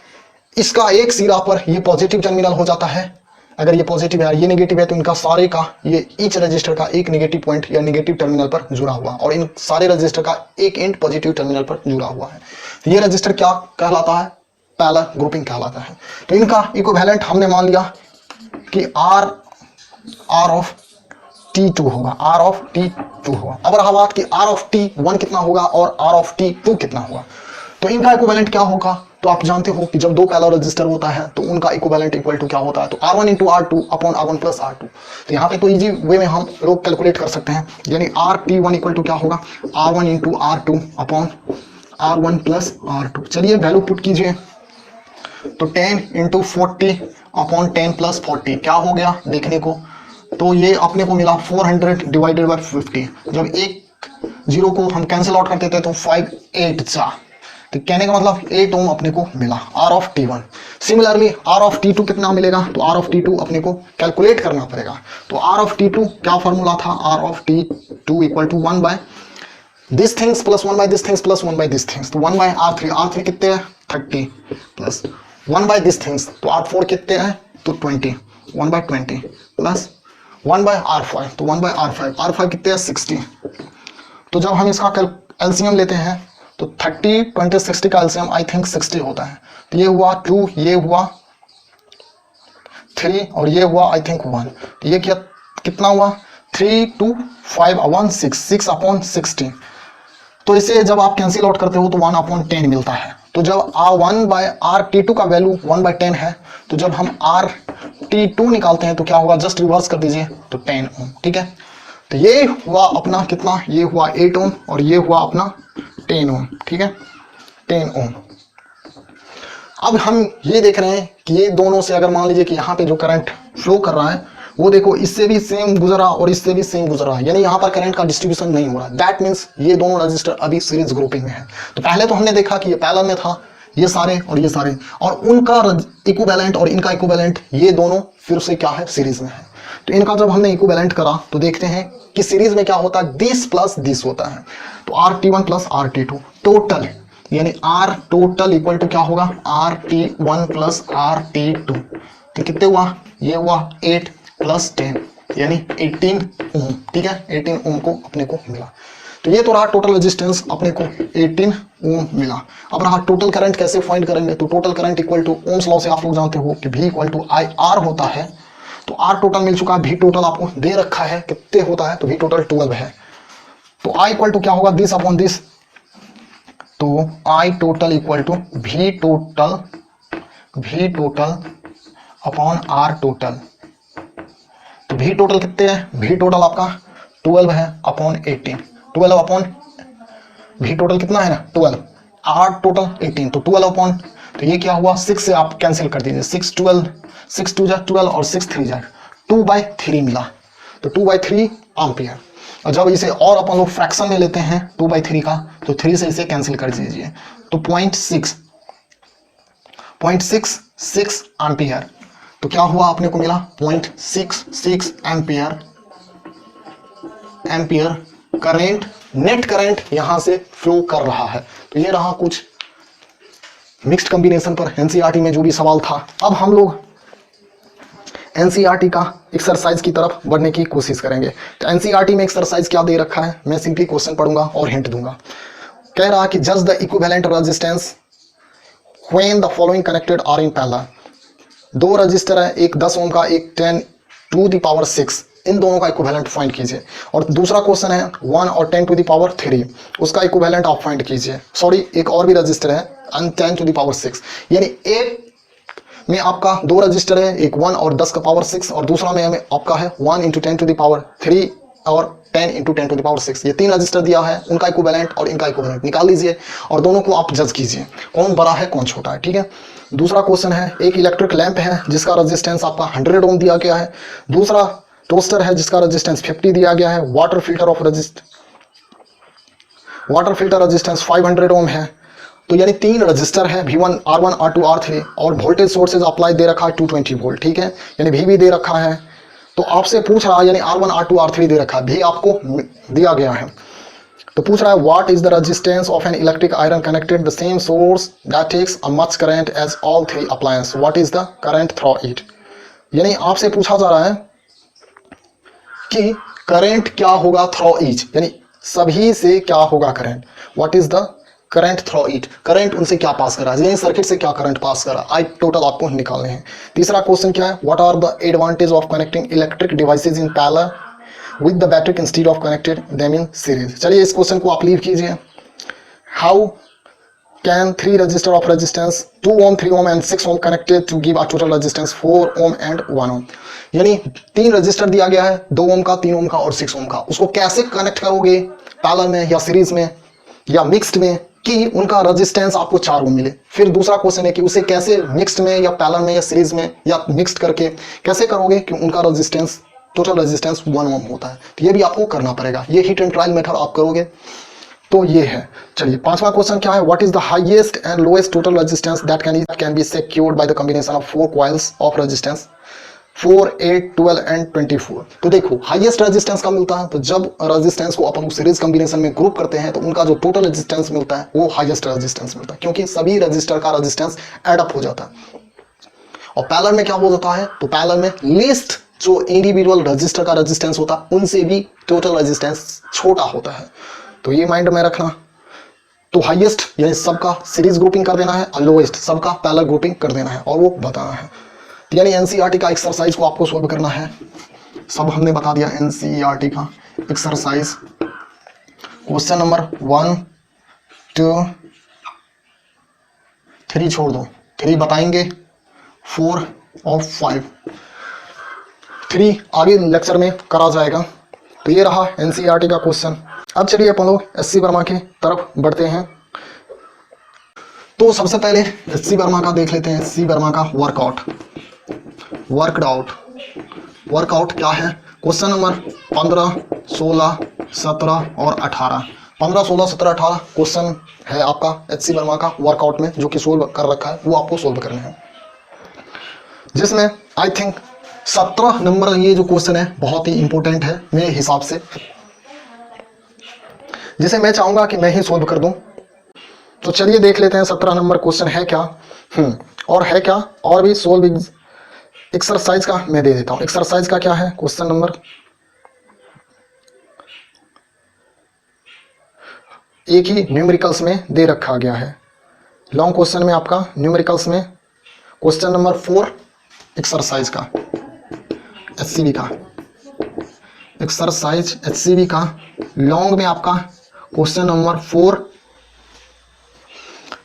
इसका एक सिरा पर ये पॉजिटिव टर्मिनल हो जाता है। अगर ये पॉजिटिव है ये नेगेटिव है तो इनका सारे का ये ईच रजिस्टर का एक नेगेटिव पॉइंट या नेगेटिव टर्मिनल पर जुड़ा हुआ और इन सारे रजिस्टर का एक एंड पॉजिटिव टर्मिनल पर जुड़ा हुआ है। तो ये रजिस्टर क्या कहलाता है, पैरेलल ग्रुपिंग कहलाता है। तो इनका इक्विवेलेंट हमने मान लिया कि R ऑफ T2 होगा, R ऑफ T2 होगा। अब रहा बात कि R ऑफ T1 कितना होगा और R ऑफ T2 कितना होगा। तो इनका इक्विवेलेंट क्या होगा, तो आप जानते हो कि जब दो पैरेलल रजिस्टर होता है तो उनका इक्विवेलेंट इक्वल टू क्या होता है, तो R1 into R2 upon R1 plus R2। तो यहाँ पे तो इजी वे में हम लोग कैलकुलेट कर सकते हैं, यानी RT1 इक्वल टू क्या होगा R1 into R2 upon R1 plus R2। चलिए वैल्यू पुट कीजिए। तो 10 इंटू 40 अपॉन 10 प्लस 40 क्या हो गया देखने को, तो ये अपने को मिला 400 डिवाइडेड बाय 50। जब एक जीरो को हम कैंसिल आउट कर देते तो 5 8 जा, तो कहने का मतलब 8 ओम अपने को मिला R of T1। Similarly R of T2 कितना मिलेगा, तो R ऑफ T2 अपने को कैलकुलेट करना पड़ेगा। तो R ऑफ T2 क्या फॉर्मूला था, R of T2 equal to 1 by this things plus 1 by this things plus 1 by this things. तो 1 बाय R3 कितने हैं 30 प्लस 1 बाय दिस थिंग्स, तो R4 कितने हैं तो 20, 1 बाय 20 प्लस 1 बाय R5, तो 1 बाय R5 कितने हैं 60। तो जब हम इसका एलसीएम लेते हैं तो 30 20 60 का एलसीएम आई थिंक 60 होता है। तो ये हुआ 2, ये हुआ 3 और ये हुआ आई थिंक 1। तो ये क्या कितना हुआ 3 2 5 1 6 अपॉन 16। तो इसे जब आप कैंसिल आउट करते हो तो 1/10 मिलता है। तो जब R1/R का वैल्यू 1/10 है, तो जब हम RT2 निकालते हैं तो क्या होगा, जस्ट रिवर्स कर दीजिए तो 10 ओम। ठीक है, तो ये हुआ अपना कितना, ये हुआ 8 ओम और ये हुआ अपना 10 ओम। ठीक है, 10 ओम। अब हम ये देख रहे हैं कि ये दोनों से अगर मान लीजिए कि यहाँ पे जो करंट फ्लो कर रहा है वो देखो इससे भी सेम गुजरा और इससे भी सेम गुजरा, यानी यहाँ पर करंट का डिस्ट्रीब्यूशन नहीं हो रहा। दैट मीन्स ये दोनों रजिस्टर अभी सीरीज ग्रुपिंग में है। तो पहले तो हमने देखा कि ये पैरेलल में था, ये सारे और ये सारे, और उनका इक्विवेलेंट और इनका इक्विवेलेंट ये दोनों फिर से क्या है, सीरीज में है। तो इनका जब हमने इक्विवेलेंट करा तो देखते हैं कि सीरीज में क्या होता है, दिस प्लस दिस होता है। तो RT1 प्लस RT2 टोटल, यानी R टोटल इक्वल टू क्या होगा, RT1 प्लस RT2। तो कितने हुआ, ये हुआ 8 प्लस 10 यानी 18 ओम। ठीक है, 18 ओम को अपने को मिला। तो ये तो रहा टोटल रेजिस्टेंस, अपने को 18 ओम मिला। अब रहा टोटल करंट, कैसे फाइंड करेंगे, तो total current equal to ohm's law से आप लोग जानते हो कि V इक्वल टू IR होता है। तो R टोटल मिल चुका है, V टोटल आपको दे रखा है कितने होता है, तो V टोटल 12 है। तो I इक्वल टू क्या होगा, दिस अपॉन दिस। तो I total equal to V total upon R total. तो V टोटल कितने हैं, V टोटल आपका 12 है अपॉन 18। 12 अपॉन V टोटल कितना है ना 12, R टोटल 18, तो 12 अपॉन, तो ये क्या हुआ 6 से आप कैंसिल कर दीजिए, 6 12, 6 2 जा 12 और 6 3 जा 2/3 मिला। तो 2/3 एम्पियर। और जब इसे और अपन लोग फ्रैक्शन में लेते हैं 2/3 का, तो 3 से इसे कैंसिल कर दीजिए तो 0.66 एम्पियर। तो क्या हुआ, अपने को मिला 0.66 एम्पियर करंट, नेट करंट यहां से फ्लो कर रहा है। तो ये रहा कुछ मिक्स्ड कॉम्बिनेशन पर एनसीईआरटी में जो भी सवाल था। अब हम लोग एनसीईआरटी का एक्सरसाइज की तरफ बढ़ने की कोशिश करेंगे। तो एनसीईआरटी में एक्सरसाइज क्या दे रखा है, मैं सिंपली क्वेश्चन पढ़ूंगा और हिंट दूंगा। कह रहा कि just the equivalent resistance when the following connected are in parallel. दो रजिस्टर है, एक 10 ओम का, एक 10⁶, इन दोनों का इक्विवेलेंट फाइंड कीजिए। और दूसरा क्वेश्चन है 1 और 10⁻3, उसका इक्विवेलेंट आप फाइंड कीजिए। सॉरी, एक और भी रजिस्टर है 10⁶, यानी एक में आपका दो रजिस्टर है, एक 1 और 10⁶, और दूसरा में हमें आपका है 1 × 10⁻3 और 10 × 10⁶। ये 3 रजिस्टर दिया है, उनका इक्विवेलेंट और इनका इक्विवेलेंट निकाल लीजिए और दोनों को आप जज कीजिए कौन बड़ा है कौन छोटा है। ठीक है, दूसरा क्वेश्चन है एक इलेक्ट्रिक लैंप है जिसका रेजिस्टेंस आपका 100 ओम दिया गया है। दूसरा टोस्टर है जिसका रेजिस्टेंस 50 दिया गया है। वाटर फिल्टर रेजिस्टेंस 500 ओम है। तो यानी 3 रजिस्टर है, V1 R1 R2 R3, और वोल्टेज सोर्सेज अप्लाई दे रखा है 220 वोल्ट। ठीक है, यानी V भी दे रखा है। तो आपसे पूछ रहा है, यानी R1 R2 R3 दे रखा है, V आपको दिया गया है। तो पूछ रहा है what is the resistance of an electric iron connected the same source that takes a much current as all 3 appliance, what is the current through it. यानी आपसे पूछा जा रहा है कि करंट क्या होगा थ्रू ईच, यानी सभी से क्या होगा current, what is the current through it, current उनसे क्या पास कर रहा है, यानी सर्किट से क्या करंट पास कर रहा है। आई टोटल आपको निकालने हैं। तीसरा क्वेश्चन क्या है, what are the advantage of connecting electric devices in parallel with the battery instead of connected them in series. चलिए इस क्वेश्चन को आप लीव कीजिए। How can 3 resistor of resistance 2 ohm 3 ohm and 6 ohm connected to give a total resistance 4 ohm and 1 ohm. यानी 3 register दिया गया है, 2 ओम का, 3 ओम का और 6 ओम का, उसको कैसे कनेक्ट करोगे पैरेलल में या सीरीज में या मिक्स्ड में कि उनका रेजिस्टेंस आपको 4 ओम मिले। फिर दूसरा क्वेश्चन है कि उसे कैसे मिक्स्ड में या पैरेलल में या सीरीज में या मिक्स्ड करके कैसे करोगे कि उनका रेजिस्टेंस टोटल रेजिस्टेंस 1 ओम होता है। तो ये भी आपको करना पड़ेगा, ये हिट एंड ट्रायल मेथड आप करोगे तो ये है। चलिए पांचवा क्वेश्चन क्या है, what is the highest and lowest total resistance that can be secured by the combination of 4 coils of resistance 4, 8, 12 and 24। तो देखो हाईएस्ट रेजिस्टेंस का मिलता है, तो जब रेजिस्टेंस को अपन सीरीज कॉम्बिनेशन में ग्रुप करते हैं तो उनका जो टोटल रेजिस्टेंस मिलता है वो हाईएस्ट रेजिस्टेंस मिलता है, क्योंकि सभी रजिस्टर का रेजिस्टेंस एड अप हो जाता है। और पैरेलल में क्या हो जाता है, तो पैरेलल में लीस्ट जो इंडिविजुअल रजिस्टर का रेजिस्टेंस होता है उनसे भी टोटल रेजिस्टेंस छोटा होता है। तो ये माइंड में रखना। तो हाईएस्ट यानी सबका सीरीज ग्रुपिंग कर देना है और लोएस्ट सबका पैरेलल ग्रुपिंग कर देना है और वो बताना है। यानी एनसीईआरटी का एक्सरसाइज को आपको सोल्व करना है। सब हमने बता दिया एनसीईआरटी का एक्सरसाइज। क्वेश्चन नंबर 1 2 3 छोड़ दो, 3 बताएंगे, 4 और 5, 3 आगे लेक्चर में करा जाएगा। तो ये रहा एनसीईआरटी का क्वेश्चन। अब चलिए अपन लोग एससी वर्मा की तरफ बढ़ते हैं। तो सबसे पहले एससी वर्मा का देख लेते हैं। एससी वर्मा का वर्कआउट क्या है। क्वेश्चन नंबर 15 16 17 और 18, 15 16 17 18 क्वेश्चन है आपका एससी वर्मा का वर्कआउट में, जो कि सोल्व कर रखा है, वो आपको सोल्व करने हैं। जिसमें आई थिंक 17 नंबर ये जो क्वेश्चन है बहुत ही इंपॉर्टेंट है मेरे हिसाब से, जिसे मैं चाहूंगा कि मैं ही सोल्व कर दूं। तो चलिए देख लेते हैं 17 नंबर क्वेश्चन है क्या। और है क्या, और भी सोल्व एक्सरसाइज का मैं दे देता हूं। एक्सरसाइज का क्या है, क्वेश्चन नंबर एक ही न्यूमेरिकल्स में दे रखा गया है। लॉन्ग क्वेश्चन में आपका न्यूमेरिकल्स में क्वेश्चन नंबर 4 एक्सरसाइज का एचसीबी का एक्सरसाइज एचसीबी का लॉन्ग में आपका क्वेश्चन नंबर 4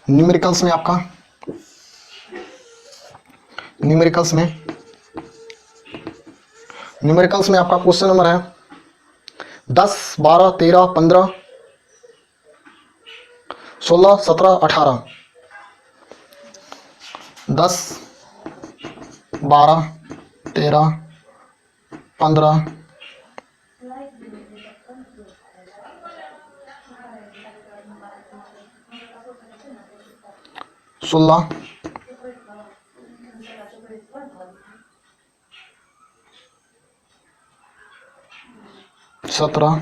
न्यूमेरिकल्स में आपका न्यूमेरिकल्स में आपका क्वेश्चन नंबर है 10 12 13 15 16 17 18, 10 12 13 15 16 17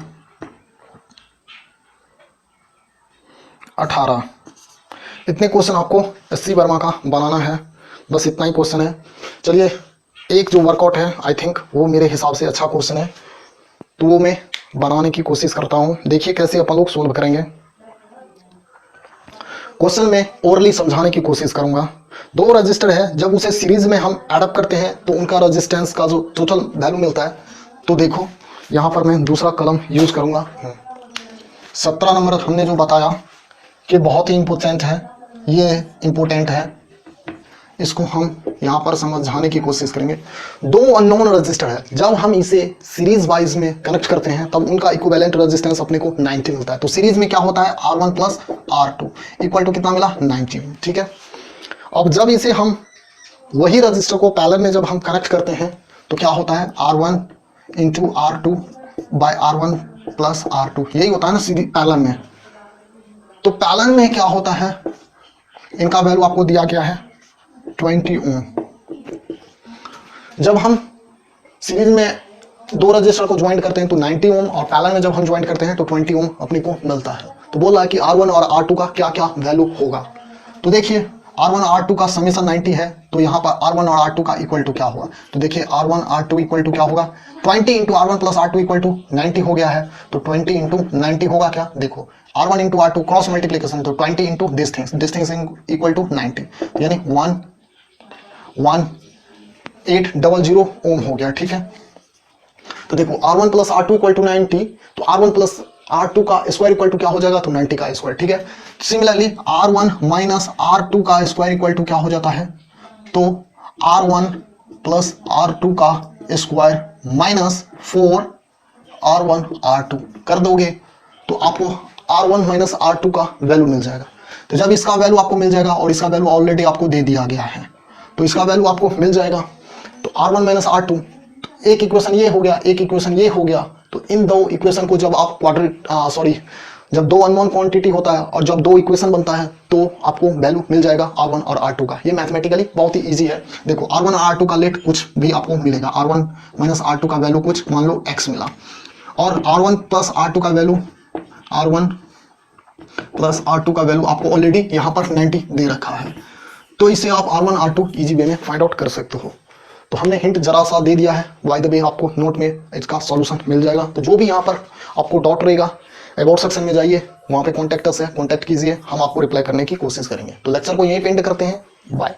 18, इतने क्वेश्चन आपको एससी वर्मा का बनाना है। बस इतना ही क्वेश्चन है। चलिए एक जो वर्कआउट है आई थिंक वो मेरे हिसाब से अच्छा क्वेश्चन है, तो वो मैं बनाने की कोशिश करता हूँ। देखिए कैसे अपन लोग सोल्व करेंगे। क्वेश्चन में ओरली समझाने की कोशिश करूंगा। 2 रजिस्टर है, जब उसे सीरीज में हम एडअप करते हैं तो उनका रेजिस्टेंस का जो टोटल वैल्यू मिलता है। तो देखो यहाँ पर मैं दूसरा कलम यूज करूंगा। 17 नंबर हमने जो बताया कि बहुत ही इंपॉर्टेंट है, ये इंपॉर्टेंट है, इसको हम यहाँ पर समझाने की कोशिश करेंगे। 2 अननोन रजिस्टर है, जब हम इसे सीरीज वाइज में कनेक्ट करते हैं तब उनका इक्विवेलेंट रेजिस्टेंस अपने को 90 मिलता है। तो सीरीज में क्या होता है R1 plus R2 equal to कितना मिला 90, ठीक है। अब जब इसे हम वही रजिस्टर को पैरेलल में जब हम कनेक्ट करते हैं तो क्या होता है R1 into R2 bye R1 plus R2, यही होता है ना सीरीज पैरेलल में। तो पैरेलल में क्या होता है, इनका वैल्यू आपको दिया गया है 20 ओम। जब हम सीरीज में 2 रजिस्टर को ज्वाइन करते हैं तो 90 ओम, और पैरेलल में जब हम ज्वाइन करते हैं तो 20 ओम अपने को मिलता है। तो बोल रहा है कि R1 और R2 का क्या क्या वैल्यू होगा। तो देखिए R1 और R2 का समेशन 90 है, तो यहाँ पर R1 और R2 का इक्वल टू क्या होगा। तो देखिए R1 R2 इक्वल टू क्या होगा 20 into R1 plus R2 equal to 90 हो गया है। तो 20 इंटू 90 होगा क्या, देखो R1 into R2 cross multiplication, तो 20 into this things equal to 90, यानी 1800 ओम हो गया, ठीक है। तो देखो R1 plus R2 equal to 90, तो R1 प्लस R2 का स्क्वायर इक्वल टू क्या हो जाएगा, तो 90 का स्क्वायर, ठीक है। सिमिलरली R1 माइनस R2 का स्क्वायर इक्वल टू क्या हो जाता है, तो R1 प्लस R2 का स्क्वायर माइनस 4 R1 R2 कर दोगे तो आपको R1 माइनस R2 का वैल्यू मिल जाएगा। तो जब इसका वैल्यू आपको मिल जाएगा, और इसका वैल्यू ऑलरेडी आपको दे दिया गया है, तो इसका वैल्यू आपको मिल जाएगा। तो R1 माइनस R2, एक इक्वेशन ये हो गया, एक इक्वेशन ये हो गया। तो इन 2 इक्वेशन को जब आप जब 2 अननोन क्वांटिटी होता है और जब 2 इक्वेशन बनता है तो आपको वैल्यू मिल जाएगा R1 और R2 का। ये मैथमेटिकली बहुत ही इजी है। देखो R1 और R2 का लेट कुछ भी आपको मिलेगा, R1 माइनस R2 का वैल्यू कुछ मान लो x मिला, और R1 प्लस R2 का वैल्यू आपको ऑलरेडी यहाँ पर 90 दे रखा है। तो इसे आप R1 R2 इजी वे में फाइंड आउट कर सकते हो। तो हमने हिंट जरा सा दे दिया है, बाय द वे आपको नोट में इसका सॉल्यूशन मिल जाएगा। तो जो भी यहाँ पर आपको डाउट रहेगा अबाउट सेक्शन में जाइए, वहाँ पे कॉन्टैक्ट अस है, कॉन्टैक्ट कीजिए, हम आपको रिप्लाई करने की कोशिश करेंगे। तो लेक्चर को यहीं पे एंड करते हैं, बाय।